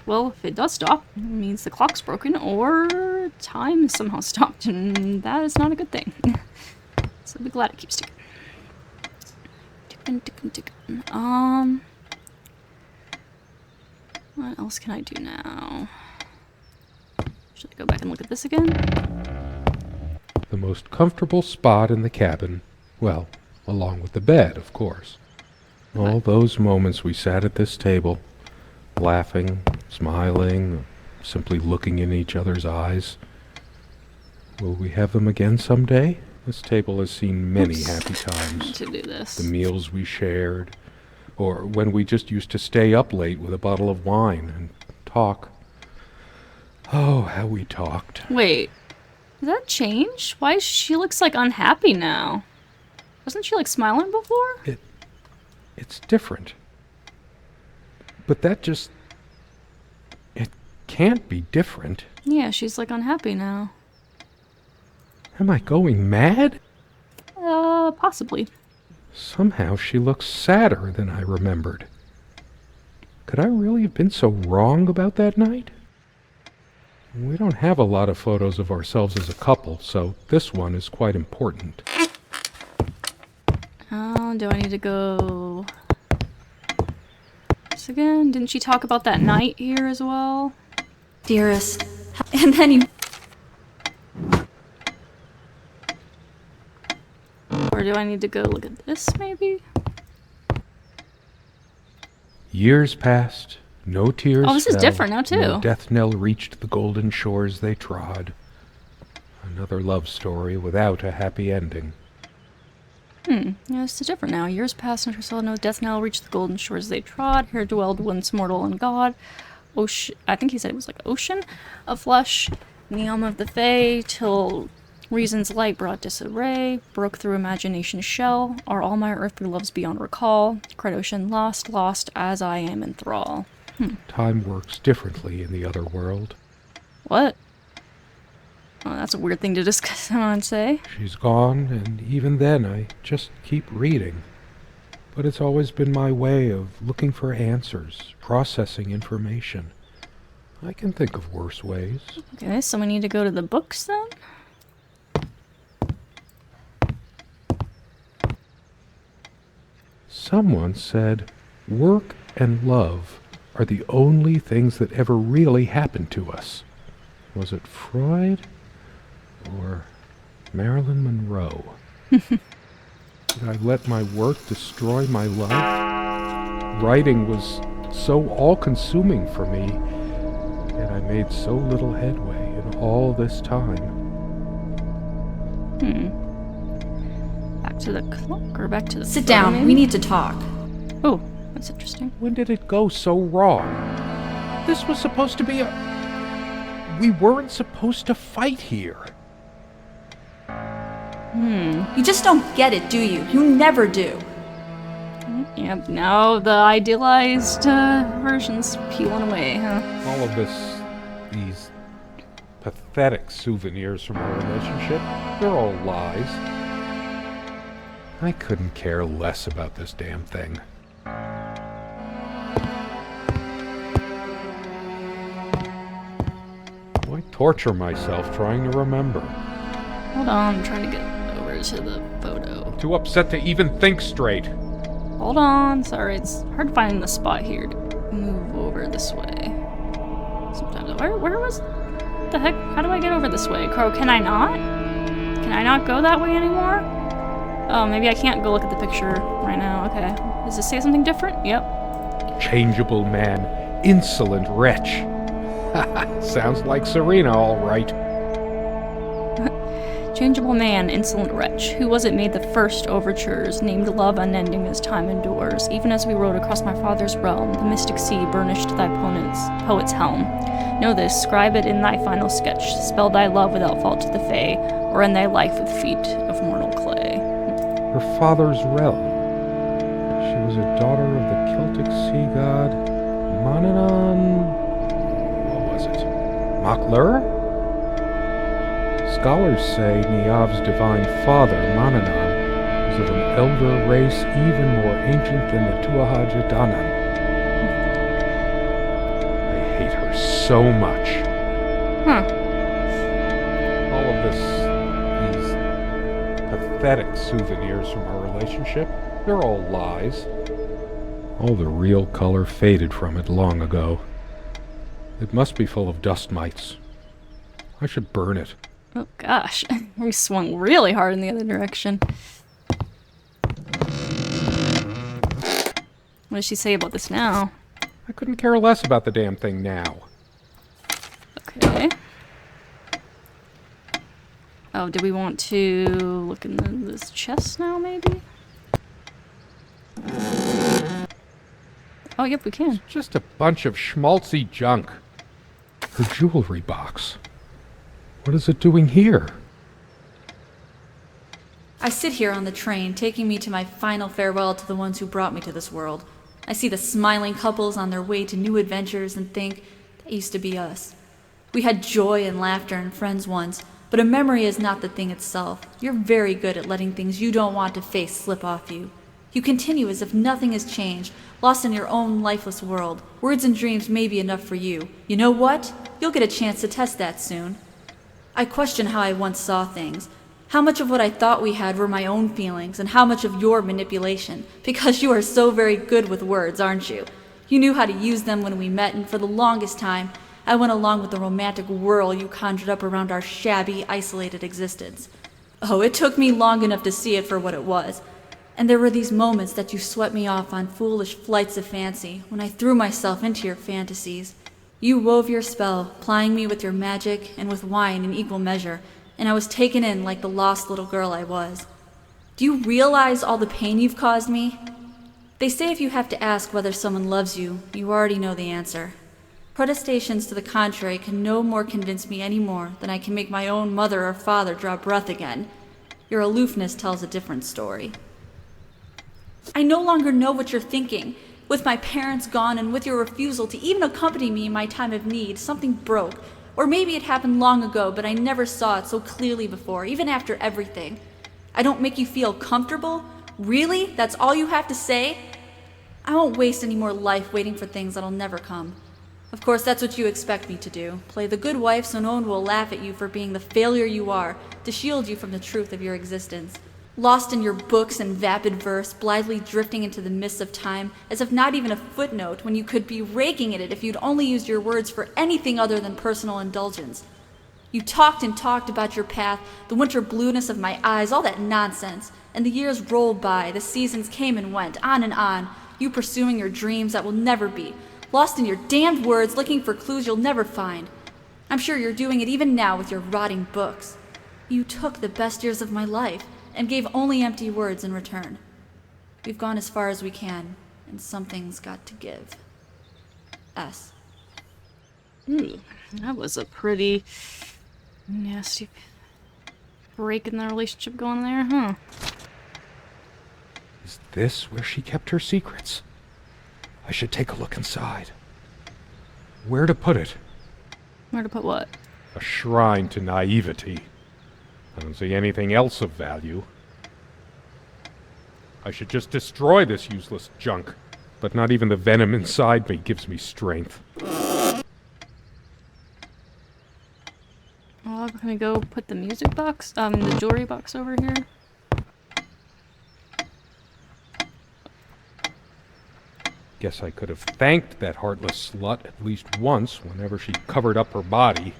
Well, if it does stop, it means the clock's broken, or time is somehow stopped, and that is not a good thing. So be glad it keeps ticking. Ticking. What else can I do now? Should I go back and look at this again? The most comfortable spot in the cabin. Well, along with the bed, of course. All those moments we sat at this table, laughing, smiling, simply looking in each other's eyes. Will we have them again someday? This table has seen many happy times. To do this. The meals we shared, or when we just used to stay up late with a bottle of wine and talk. Oh, how we talked. Wait, did that change? Why she looks like unhappy now? Wasn't she like smiling before? It's different. But that just... It can't be different. Yeah, she's like unhappy now. Am I going mad? Possibly. Somehow she looks sadder than I remembered. Could I really have been so wrong about that night? We don't have a lot of photos of ourselves as a couple, so this one is quite important. Oh, do I need to go... This again? Didn't she talk about that night here as well? Dearest, and then you- Or do I need to go look at this, maybe? Years passed, no tears Oh, this is fell, different now, too. no death knell reached the golden shores they trod. Another love story without a happy ending. Yeah, this is different now. Years passed, and her soul no death knell reached the golden shores they trod. Here dwelled once mortal and god. Ocean, I think he said it was like ocean of flesh, Neom of the Fae, till reason's light brought disarray, broke through imagination's shell. Are all my earthly loves beyond recall? Cried ocean, lost, lost, as I am in thrall. Time works differently in the other world. What? Oh, that's a weird thing to discuss and say. She's gone, and even then I just keep reading. But it's always been my way of looking for answers, processing information. I can think of worse ways. Okay, so we need to go to the books then? Someone said, work and love are the only things that ever really happened to us. Was it Freud or Marilyn Monroe? Did I let my work destroy my life? Writing was so all-consuming for me, and I made so little headway in all this time. Back to the clock or back to the Sit photo, down. maybe? We need to talk. Oh, that's interesting. When did it go so wrong? This was supposed to be We weren't supposed to fight here. You just don't get it, do you? You never do. Yep, now the idealized version's peeling away, huh? All of these pathetic souvenirs from our relationship, they're all lies. I couldn't care less about this damn thing. Why torture myself trying to remember? Hold on, I'm trying to get over to the photo. Too upset to even think straight. Hold on, sorry, it's hard finding the spot here to move over this way. Sometimes, where was the heck? How do I get over this way? Crow, can I not? Can I not go that way anymore? Oh, maybe I can't go look at the picture right now. Okay. Does this say something different? Yep. Changeable man, insolent wretch. Sounds like Serena, all right. Changeable man, insolent wretch, who was it made the first overtures, named love unending as time endures. Even as we rode across my father's realm, the mystic sea burnished thy poet's helm. Know this, scribe it in thy final sketch, spell thy love without fault to the fey, or end thy life with feet of mortal clay. Her father's realm. She was a daughter of the Celtic sea god Manannán. What was it? Maclur? Scholars say Niamh's divine father, Manannán, was of an elder race even more ancient than the Tuatha Danann. I hate her so much. Huh. All of these pathetic souvenirs from our relationship, they're all lies. All the real color faded from it long ago. It must be full of dust mites. I should burn it. Oh gosh, we swung really hard in the other direction. What does she say about this now? I couldn't care less about the damn thing now. Okay. Oh, do we want to look in this chest now, maybe? Oh, yep, we can. Just a bunch of schmaltzy junk. Her jewelry box. What is it doing here? I sit here on the train, taking me to my final farewell to the ones who brought me to this world. I see the smiling couples on their way to new adventures and think, that used to be us. We had joy and laughter and friends once, but a memory is not the thing itself. You're very good at letting things you don't want to face slip off you. You continue as if nothing has changed, lost in your own lifeless world. Words and dreams may be enough for you. You know what? You'll get a chance to test that soon. I question how I once saw things. How much of what I thought we had were my own feelings, and how much of your manipulation, because you are so very good with words, aren't you? You knew how to use them when we met, and for the longest time, I went along with the romantic whirl you conjured up around our shabby, isolated existence. Oh, it took me long enough to see it for what it was. And there were these moments that you swept me off on foolish flights of fancy, when I threw myself into your fantasies. You wove your spell, plying me with your magic and with wine in equal measure, and I was taken in like the lost little girl I was. Do you realize all the pain you've caused me? They say if you have to ask whether someone loves you, you already know the answer. Protestations to the contrary can no more convince me any more than I can make my own mother or father draw breath again. Your aloofness tells a different story. I no longer know what you're thinking. With my parents gone and with your refusal to even accompany me in my time of need, something broke. Or maybe it happened long ago, but I never saw it so clearly before, even after everything. I don't make you feel comfortable? Really? That's all you have to say? I won't waste any more life waiting for things that'll never come. Of course, that's what you expect me to do. Play the good wife so no one will laugh at you for being the failure you are, to shield you from the truth of your existence. Lost in your books and vapid verse, blithely drifting into the mists of time, as if not even a footnote when you could be raking at it if you'd only used your words for anything other than personal indulgence. You talked and talked about your path, the winter blueness of my eyes, all that nonsense. And the years rolled by, the seasons came and went, on, you pursuing your dreams that will never be, lost in your damned words, looking for clues you'll never find. I'm sure you're doing it even now with your rotting books. You took the best years of my life, and gave only empty words in return. We've gone as far as we can, and something's got to give. S. Ooh, that was a pretty nasty break in the relationship going there, huh? Is this where she kept her secrets? I should take a look inside. Where to put it? Where to put what? A shrine to naivety. I don't see anything else of value. I should just destroy this useless junk. But not even the venom inside me gives me strength. Well, can we go put the music box, the jewelry box over here? Guess I could have thanked that heartless slut at least once whenever she covered up her body.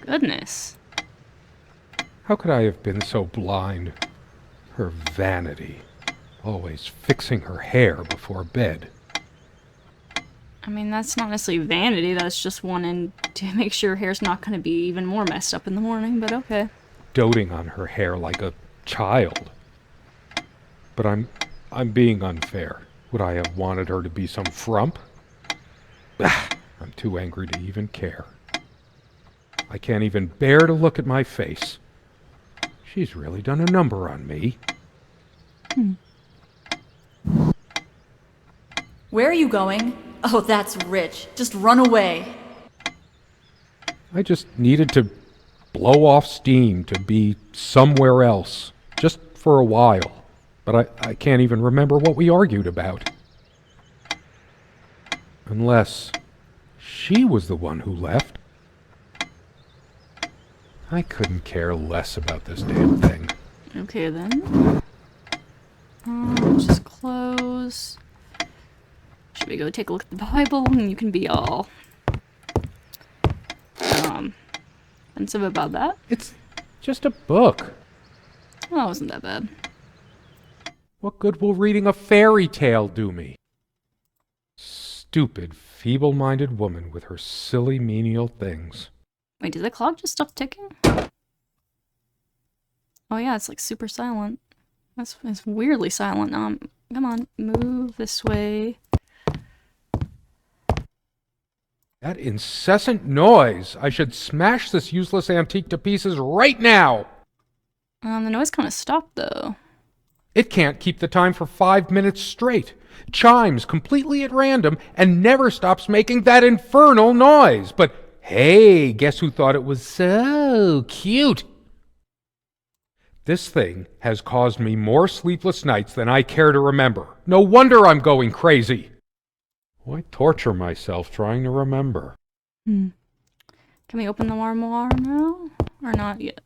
Goodness. How could I have been so blind? Her vanity. Always fixing her hair before bed. I mean, that's not necessarily vanity, that's just wanting to make sure her hair's not going to be even more messed up in the morning, but okay. Doting on her hair like a child. But I'm being unfair. Would I have wanted her to be some frump? I'm too angry to even care. I can't even bear to look at my face. She's really done a number on me. Where are you going? Oh, that's rich. Just run away. I just needed to blow off steam to be somewhere else. Just for a while. But I can't even remember what we argued about. Unless she was the one who left. I couldn't care less about this damn thing. Okay then. Just close. Should we go take a look at the Bible and you can be all offensive about that? It's just a book. Well, it wasn't that bad. What good will reading a fairy tale do me? Stupid, feeble-minded woman with her silly menial things. Wait, did the clock just stop ticking? Oh yeah, it's like super silent. It's weirdly silent. Come on, move this way. That incessant noise! I should smash this useless antique to pieces right now! The noise kind of stopped though. It can't keep the time for 5 minutes straight. Chimes completely at random and never stops making that infernal noise. But hey, guess who thought it was so cute? This thing has caused me more sleepless nights than I care to remember. No wonder I'm going crazy. Why torture myself trying to remember? Can we open the armoire now? Or not yet?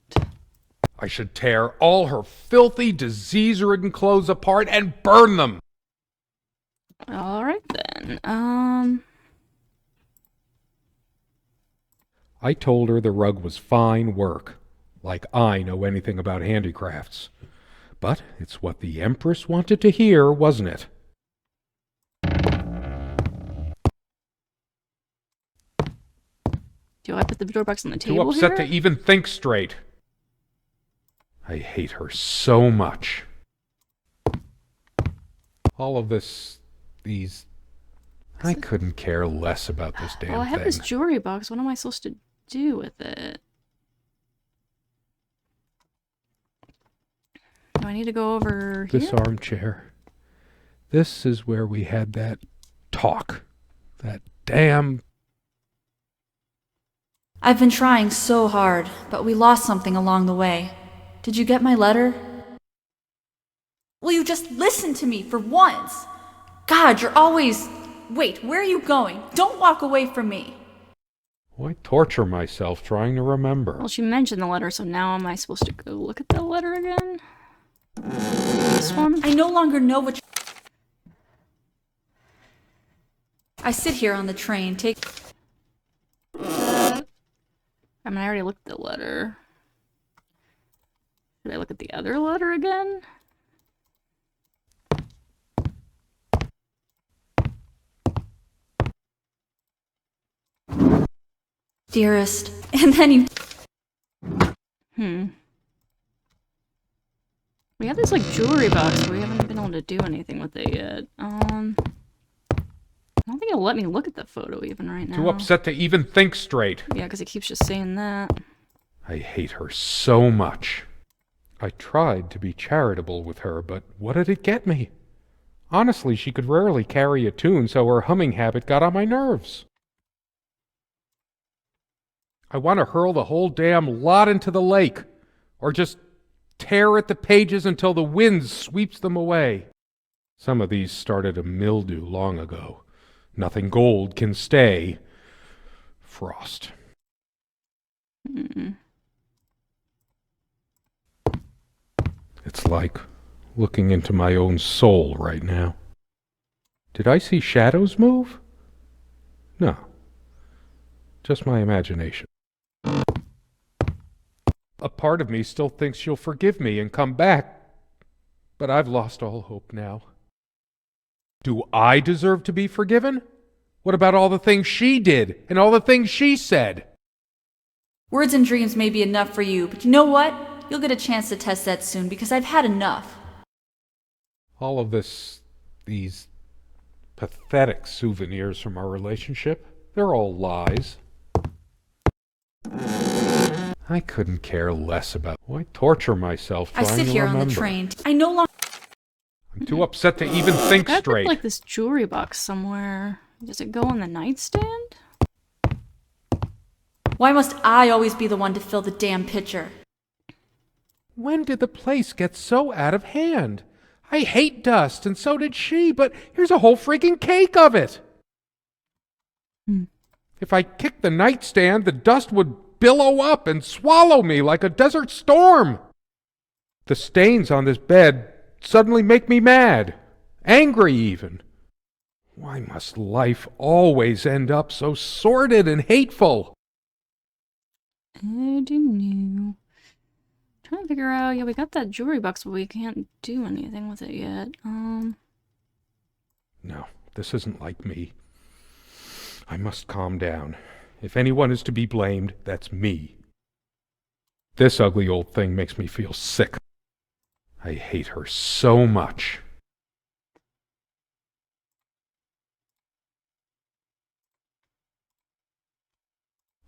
I should tear all her filthy, disease-ridden clothes apart and burn them. Alright then. I told her the rug was fine work. Like I know anything about handicrafts. But it's what the Empress wanted to hear, wasn't it? Do I put the door box on the Too table upset here? to even think straight. I hate her so much. All of these... I couldn't care less about this damn Well, I have thing. this jewelry box. What am I supposed to do with it? Do I need to go over here? This armchair. This is where we had that talk. That damn... I've been trying so hard, but we lost something along the way. Did you get my letter? Will you just listen to me for once? God, you're always... Wait, where are you going? Don't walk away from me. Why torture myself trying to remember? Well, she mentioned the letter, so now am I supposed to go look at the letter again? This one? I no longer know what I sit here on the train, I mean, I already looked at the letter. Should I look at the other letter again? Dearest. And then you... We have this, like, jewelry box, but we haven't been able to do anything with it yet. I don't think it'll let me look at the photo even right now. Too upset to even think straight. Yeah, because it keeps just saying that. I hate her so much. I tried to be charitable with her, but what did it get me? Honestly, she could rarely carry a tune, so her humming habit got on my nerves. I want to hurl the whole damn lot into the lake, or just tear at the pages until the wind sweeps them away. Some of these started a mildew long ago. Nothing gold can stay. Frost. It's like looking into my own soul right now. Did I see shadows move? No. Just my imagination. A part of me still thinks she'll forgive me and come back, but I've lost all hope now. Do I deserve to be forgiven? What about all the things she did and all the things she said? Words and dreams may be enough for you, but you know what? You'll get a chance to test that soon because I've had enough. All of these pathetic souvenirs from our relationship, they're all lies. I couldn't care less about. Why torture myself trying to remember? I sit here on the train. I no longer... I'm too upset to even think I straight. put, like, this jewelry box somewhere. Does it go on the nightstand? Why must I always be the one to fill the damn pitcher? When did the place get so out of hand? I hate dust, and so did she, but here's a whole freaking cake of it. If I kicked the nightstand, the dust would billow up and swallow me like a desert storm. The stains on this bed suddenly make me mad, angry even. Why must life always end up so sordid and hateful? I don't know. Trying to figure out, yeah, we got that jewelry box, but we can't do anything with it yet. No, this isn't like me. I must calm down. If anyone is to be blamed, that's me. This ugly old thing makes me feel sick. I hate her so much.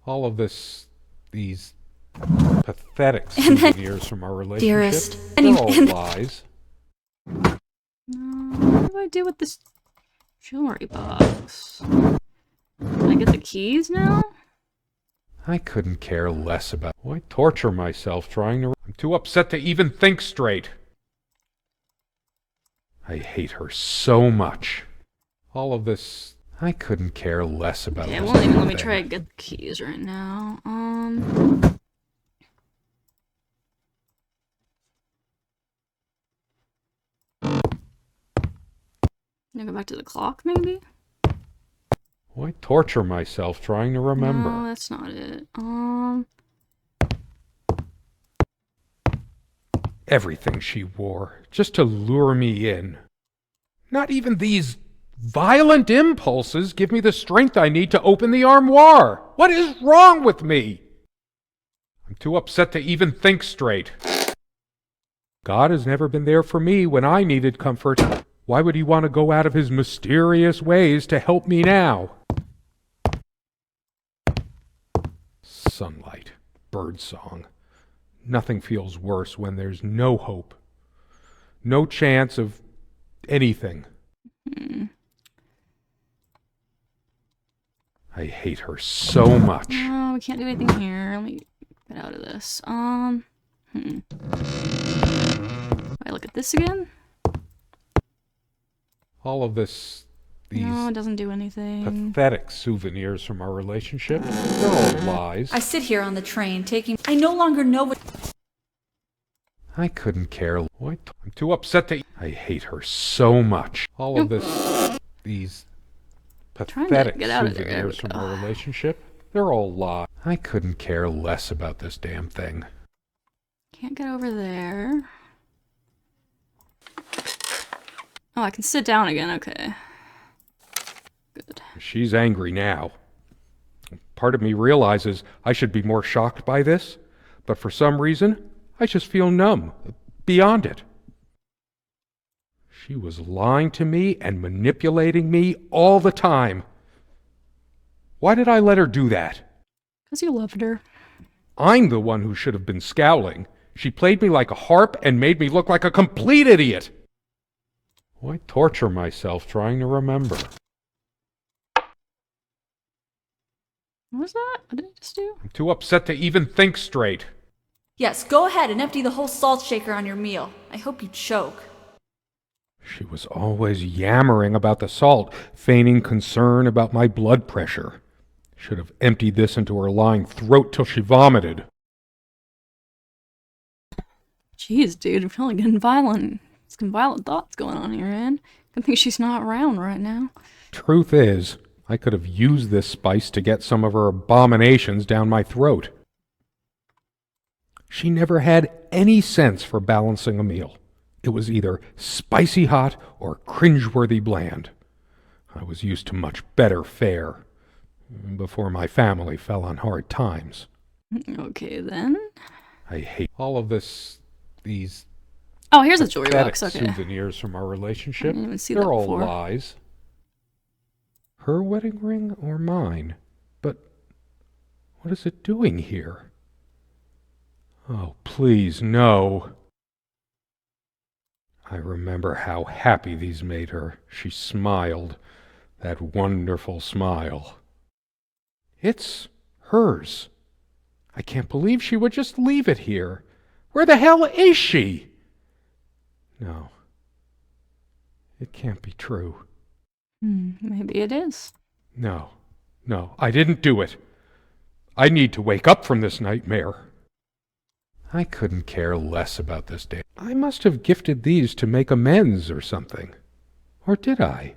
All of these pathetic souvenirs from our relationship, Dearest. they're all lies. What do I do with this jewelry box? Can I get the keys now? I couldn't care less about. Why torture myself trying to... I'm too upset to even think straight. I hate her so much. All of this... I couldn't care less about. Okay, it this won't even let me thing. try to get the keys right now. Can I go back to the clock, maybe? Why torture myself trying to remember? No, that's not it. Everything she wore, just to lure me in. Not even these violent impulses give me the strength I need to open the armoire. What is wrong with me? I'm too upset to even think straight. God has never been there for me when I needed comfort. Why would he want to go out of his mysterious ways to help me now? Sunlight, birdsong. Nothing feels worse when there's no hope. No chance of anything. I hate her so much. Oh, we can't do anything here. Let me get out of this. Wait, look at this again? All of these No, it doesn't do anything. pathetic souvenirs from our relationship, they're all lies. I sit here on the train, I no longer know what. I couldn't care. What? I'm too upset to. I hate her so much. All of these pathetic get out of there. souvenirs from our relationship, they're all lies. I couldn't care less about this damn thing. Can't get over there. Oh, I can sit down again. Okay. Good. She's angry now. Part of me realizes I should be more shocked by this, but for some reason, I just feel numb, beyond it. She was lying to me and manipulating me all the time. Why did I let her do that? 'Cause you loved her. I'm the one who should have been scowling. She played me like a harp and made me look like a complete idiot. Why torture myself trying to remember? What was that? What did I just do? I'm too upset to even think straight. Yes, go ahead and empty the whole salt shaker on your meal. I hope you choke. She was always yammering about the salt, feigning concern about my blood pressure. Should have emptied this into her lying throat till she vomited. Jeez, dude, I'm feeling getting violent. Some violent thoughts going on here, man. Good thing she's not around right now. Truth is, I could have used this spice to get some of her abominations down my throat. She never had any sense for balancing a meal. It was either spicy hot or cringeworthy bland. I was used to much better fare before my family fell on hard times. Okay, then. I hate all of these Oh, here's a jewelry pathetic box. Okay. souvenirs from our relationship. I didn't even see They're that all before. lies. Her wedding ring or mine? But what is it doing here? Oh, please, no. I remember how happy these made her. She smiled, that wonderful smile. It's hers. I can't believe she would just leave it here. Where the hell is she? No. It can't be true. Maybe it is. No, I didn't do it. I need to wake up from this nightmare. I couldn't care less about this day. I must have gifted these to make amends or something. Or did I?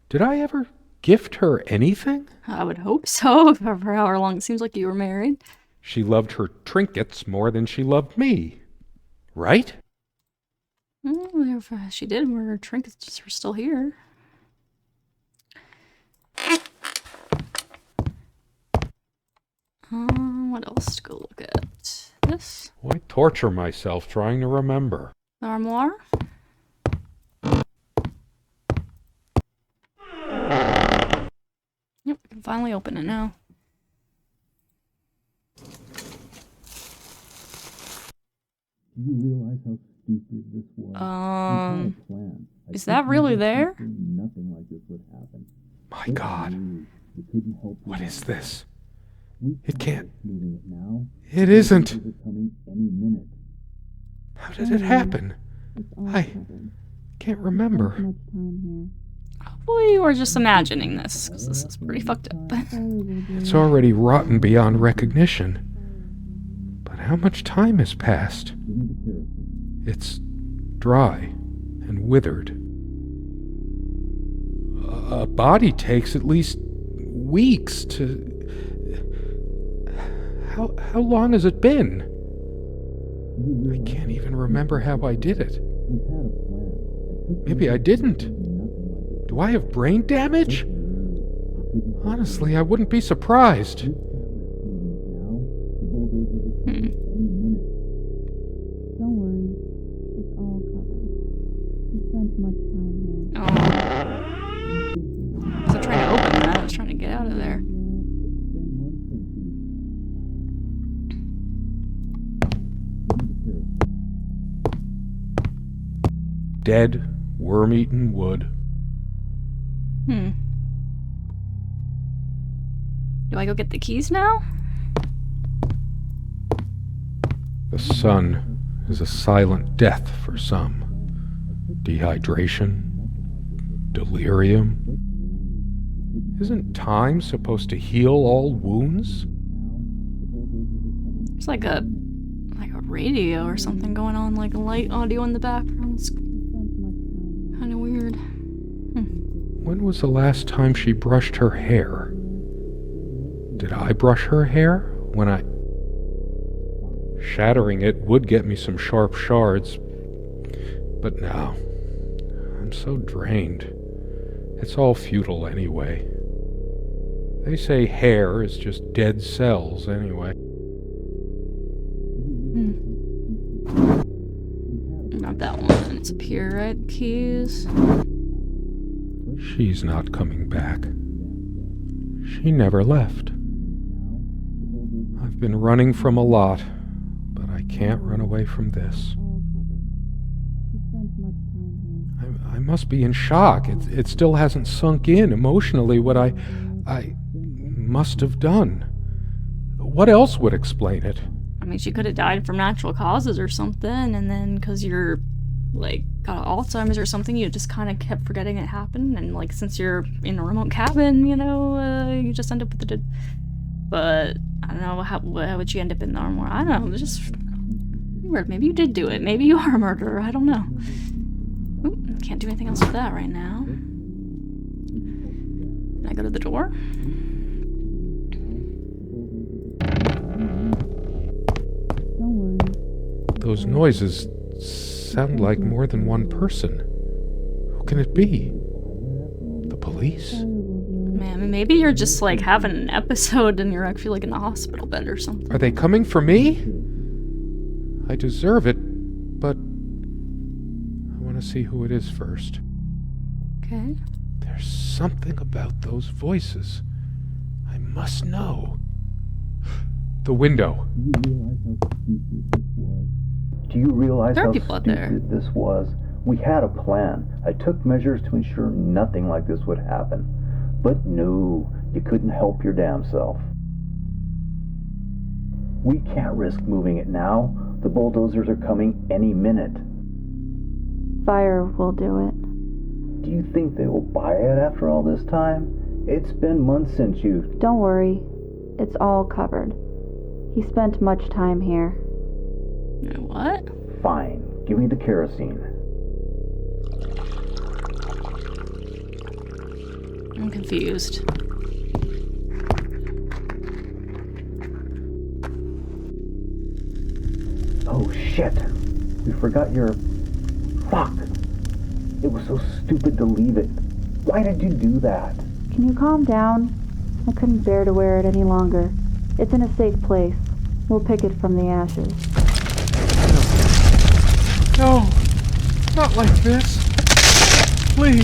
Did I ever gift her anything? I would hope so, for however long it seems like you were married. She loved her trinkets more than she loved me. Right? Well, if she did, her trinkets were still here. What else to go look at? This? Why torture myself trying to remember? The armoire? Yep, we can finally open it now. Do you realize how stupid this was? We had a plan. Is that really there? Nothing like this would happen. My God, We couldn't help what is this? We It can't. moving it now. It isn't. It coming any minute. How did it happen? I can't remember. Hopefully you were just imagining this, because this is pretty fucked up. It's already rotten beyond recognition. But how much time has passed? Give me the kerosene. It's dry and withered. A body takes at least weeks to... How long has it been? Do you I realize can't even remember how I did it. we had a plan? It took Maybe I didn't. nothing like this. Do I have brain damage? Honestly, I wouldn't be surprised. Moving it now. The bulldozers are coming any minute. Don't worry, it's all covered. We spent much time here. Oh. I wasn't trying to open that, I was trying to get out of there. Spend months thinking. Give me the kerosene. Dead, worm-eaten wood. Do I go get the keys now? The sun is a silent death for some. Dehydration, delirium. Isn't time supposed to heal all wounds? There's like a radio or something going on, like a light audio in the background. It's kind of weird. When was the last time she brushed her hair? Did I brush her hair when I... Shattering it would get me some sharp shards, but no. I'm so drained. It's all futile anyway. They say hair is just dead cells anyway. Not that one. It's up here, right? Keys. She's not coming back. She never left. I've been running from a lot, but I can't run away from this. I must be in shock. It still hasn't sunk in emotionally what I must have done. What else would explain it? I mean, she could have died from natural causes or something, and then because you're, like, got Alzheimer's or something, you just kind of kept forgetting it happened, and, like, since you're in a remote cabin, you know, you just end up with the... But, I don't know, how would she end up in the armor? I don't know, it's just weird. Maybe you did do it. Maybe you are a murderer. I don't know. Oop, can't do anything else with that right now. Can I go to the door? Those noises sound like more than one person. Who can it be? The police? Man, maybe you're just like having an episode and you're actually like in a hospital bed or something. Are they coming for me? I deserve it, but I want to see who it is first. Okay. There's something about those voices. I must know. The window. Do you realize There are how people out there. stupid this was? We had a plan. I took measures to ensure nothing like this would happen. But no, you couldn't help your damn self. We can't risk moving it now. The bulldozers are coming any minute. Fire will do it. Do you think they will buy it after all this time? It's been months since you... Don't worry. It's all covered. He spent much time here. What? Fine. Give me the kerosene. I'm confused. Oh shit. We forgot your... Fuck. It was so stupid to leave it. Why did you do that? Can you calm down? I couldn't bear to wear it any longer. It's in a safe place. We'll pick it from the ashes. No, not like this. Please.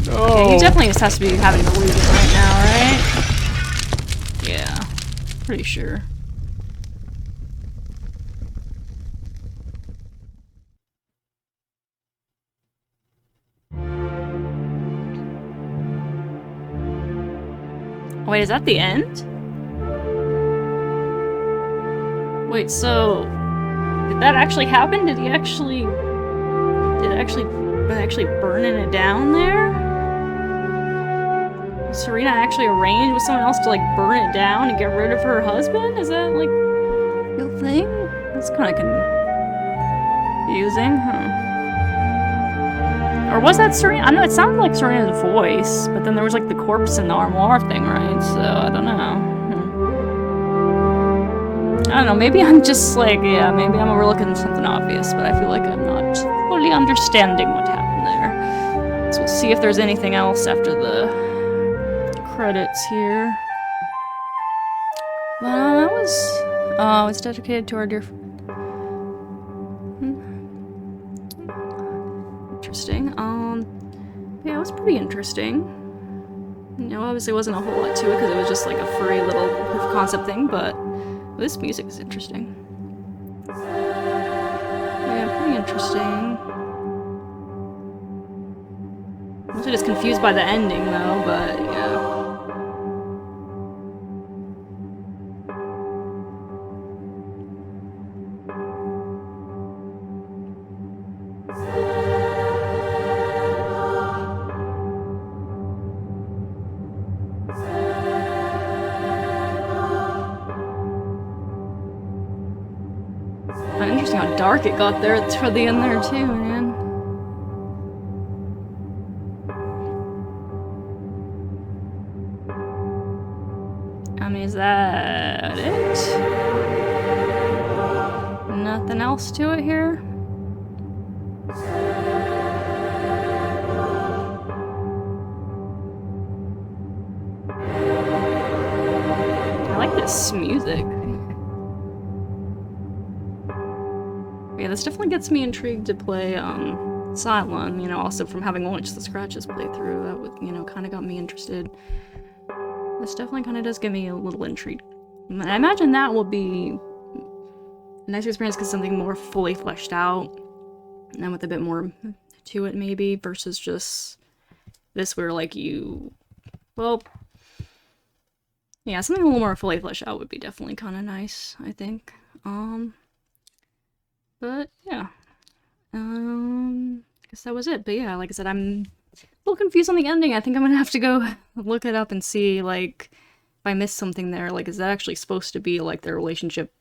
No. Okay, he definitely just has to be having to lose it right now, right? Yeah, pretty sure. Wait, is that the end? Wait, so did that actually happen? Did it actually burning it down there? Did Serena actually arrange with someone else to like burn it down and get rid of her husband? Is that like a real thing? That's kind of confusing, huh? Or was that Serena? I know it sounded like Serena's voice, but then there was like the corpse in the armoire thing, right? So I don't know. I don't know, maybe I'm just like, yeah, maybe I'm overlooking something obvious, but I feel like I'm not fully understanding what happened there. So we'll see if there's anything else after the credits here. Well, that was... Oh, it's dedicated to our dear friend. Interesting. Yeah, it was pretty interesting. You know, obviously wasn't a whole lot to it because it was just like a free little proof of concept thing, but this music is interesting. Yeah, pretty interesting. I'm also just confused by the ending though, but yeah. Interesting how dark it got there toward the end there too, man. I mean, is that it? Nothing else to it here? I like this music. Yeah, this definitely gets me intrigued to play Asylum, you know, also from having watched the Scratches playthrough, that would, you know, kind of got me interested. This definitely kind of does get me a little intrigued. I imagine that will be a nice experience because something more fully fleshed out and with a bit more to it maybe versus just this where like you, well, yeah, something a little more fully fleshed out would be definitely kind of nice, I think. But yeah, I guess that was it. But yeah, like I said, I'm a little confused on the ending. I think I'm gonna have to go look it up and see, like, if I missed something there. Like, is that actually supposed to be, like, their relationship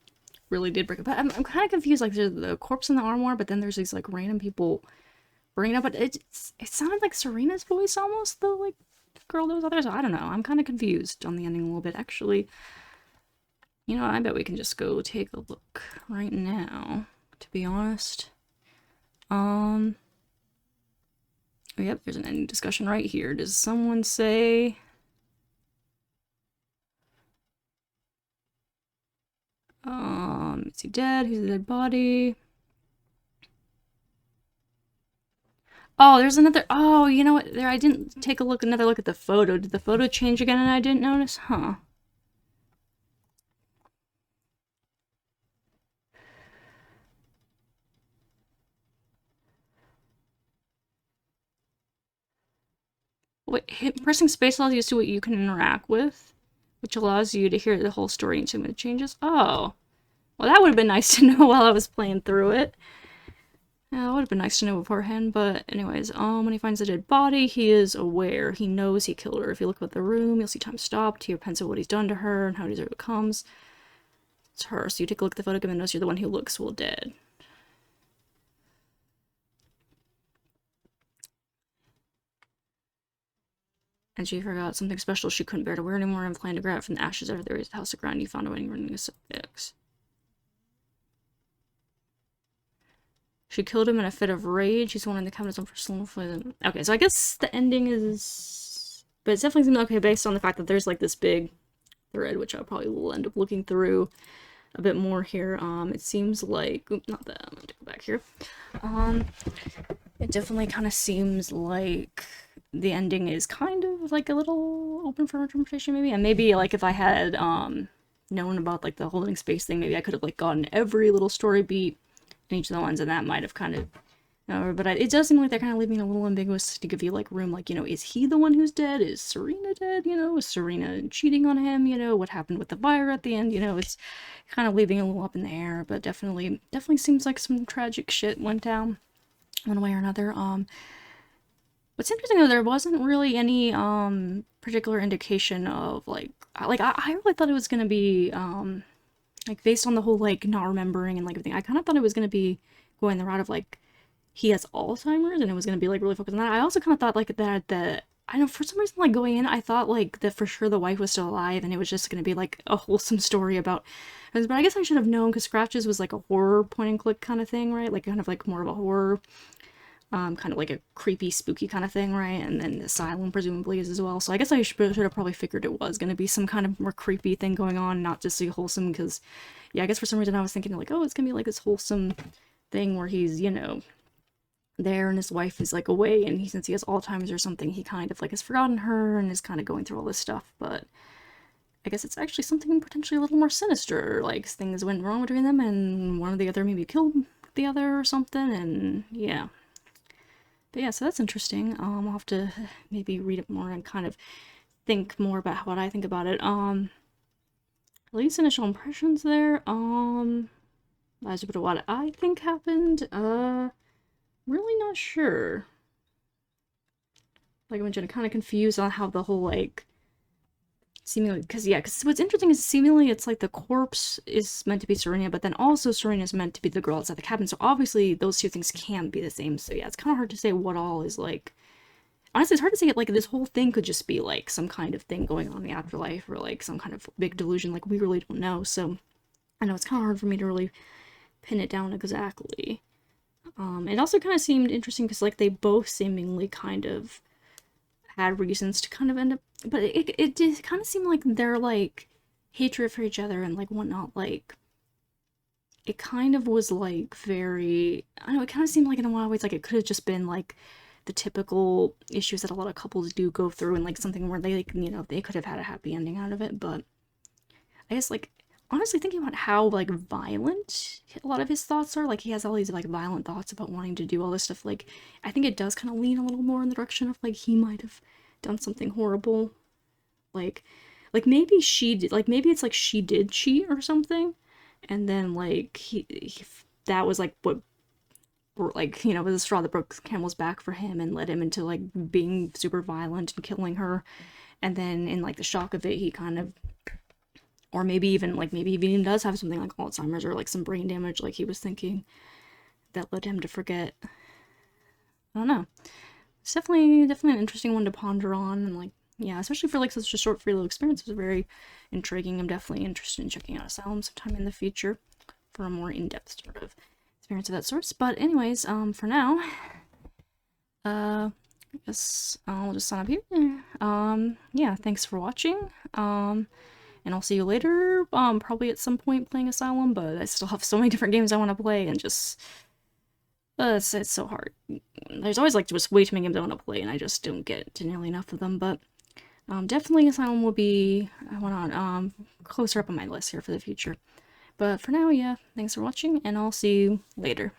really did break up? But I'm kind of confused. Like, there's the corpse in the armoire, but then there's these, like, random people bringing up. But it sounded like Serena's voice almost, the, like, girl that was out there. So I don't know. I'm kind of confused on the ending a little bit. Actually, you know, I bet we can just go take a look right now, to be honest. Oh, yep, there's an ending discussion right here. Does someone say... is he dead? Who's the dead body? Oh, there's another... Oh, you know what? There, I didn't take another look at the photo. Did the photo change again and I didn't notice? Huh. Wait, pressing space allows you to see what you can interact with, which allows you to hear the whole story and see when it changes. Oh. Well, that would have been nice to know while I was playing through it. Yeah, it would have been nice to know beforehand, but anyways, when he finds the dead body, he is aware. He knows he killed her. If you look at the room, you'll see time stopped. He repents of what he's done to her and how he deserves it comes. It's her, so you take a look at the photo and notice you're the one who looks well dead. And she forgot something special she couldn't bear to wear anymore and planned to grab it from the ashes after they raised the house to ground. You found a wedding ring and fix. She killed him in a fit of rage. He's wanting the cabinet's own personal flavor. Okay, so I guess the ending is... But it's definitely seems okay based on the fact that there's like this big thread, which I probably will end up looking through a bit more here. It seems like... Oops, not that. I'm gonna go back here. It definitely kind of seems like the ending is kind of like a little open for interpretation maybe. And maybe like if I had known about like the holding space thing, maybe I could have like gotten every little story beat in each of the ones, and that might have kind of but it does seem like they're kind of leaving it a little ambiguous to give you like room, like, you know, is he the one who's dead? Is Serena dead? You know, is Serena cheating on him? You know, what happened with the buyer at the end? You know, it's kind of leaving a little up in the air, but definitely seems like some tragic shit went down one way or another. What's interesting though, there wasn't really any particular indication of like I really thought it was gonna be like based on the whole like not remembering and like everything. I kind of thought it was gonna be going the route of like he has Alzheimer's and it was gonna be like really focused on that. I also kind of thought like that I know for some reason like going in I thought like that for sure the wife was still alive and it was just gonna be like a wholesome story about. But I guess I should have known because Scratches was like a horror point and click kind of thing, right? Like kind of like more of a horror. Kind of like a creepy, spooky kind of thing, right? And then Asylum presumably is as well. So I guess I should have probably figured it was going to be some kind of more creepy thing going on, not just so wholesome, because, yeah, I guess for some reason I was thinking, like, oh, it's going to be like this wholesome thing where he's, you know, there and his wife is, like, away, and since he has Alzheimer's or something, he kind of, like, has forgotten her and is kind of going through all this stuff, but I guess it's actually something potentially a little more sinister, like, things went wrong between them, and one or the other maybe killed the other or something, and, yeah. But yeah, so that's interesting. I'll have to maybe read it more and kind of think more about what I think about it. At least initial impressions there. As a bit of what I think happened. Really not sure. Like I mentioned, kind of confused on how the whole like seemingly, because what's interesting is seemingly it's like the corpse is meant to be Serena, but then also Serena is meant to be the girl outside the cabin, so obviously those two things can be the same. So yeah, it's kind of hard to say what all is like. Honestly, it's hard to say it, like, this whole thing could just be like some kind of thing going on in the afterlife, or like some kind of big delusion, like we really don't know. So I know it's kind of hard for me to really pin it down exactly. It also kind of seemed interesting because like they both seemingly kind of had reasons to kind of end up, but it did kind of seem like their like hatred for each other and like whatnot, like it kind of was like very, I don't know, it kind of seemed like in a lot of ways like it could have just been like the typical issues that a lot of couples do go through, and like something where they, like, you know, they could have had a happy ending out of it. But I guess, like, honestly thinking about how like violent a lot of his thoughts are, like he has all these like violent thoughts about wanting to do all this stuff, like I think it does kind of lean a little more in the direction of like he might have done something horrible, like maybe she did, like maybe it's like she did cheat or something, and then like he that was like what, or like, you know, was the straw that broke the camel's back for him and led him into like being super violent and killing her. And then in like the shock of it, he kind of, or maybe even like, maybe he even does have something like Alzheimer's or like some brain damage, like he was thinking, that led him to forget. I don't know. It's definitely an interesting one to ponder on, and like, yeah, especially for like such a short free little experience. It was very intriguing. I'm definitely interested in checking out Asylum sometime in the future for a more in-depth sort of experience of that source. But anyways, for now, I guess I'll just sign up here. Yeah, thanks for watching. And I'll see you later. Probably at some point playing Asylum, but I still have so many different games I want to play, and just it's so hard. There's always like just way too many games I want to play, and I just don't get to nearly enough of them. But definitely Asylum will be closer up on my list here for the future. But for now, yeah, thanks for watching, and I'll see you later.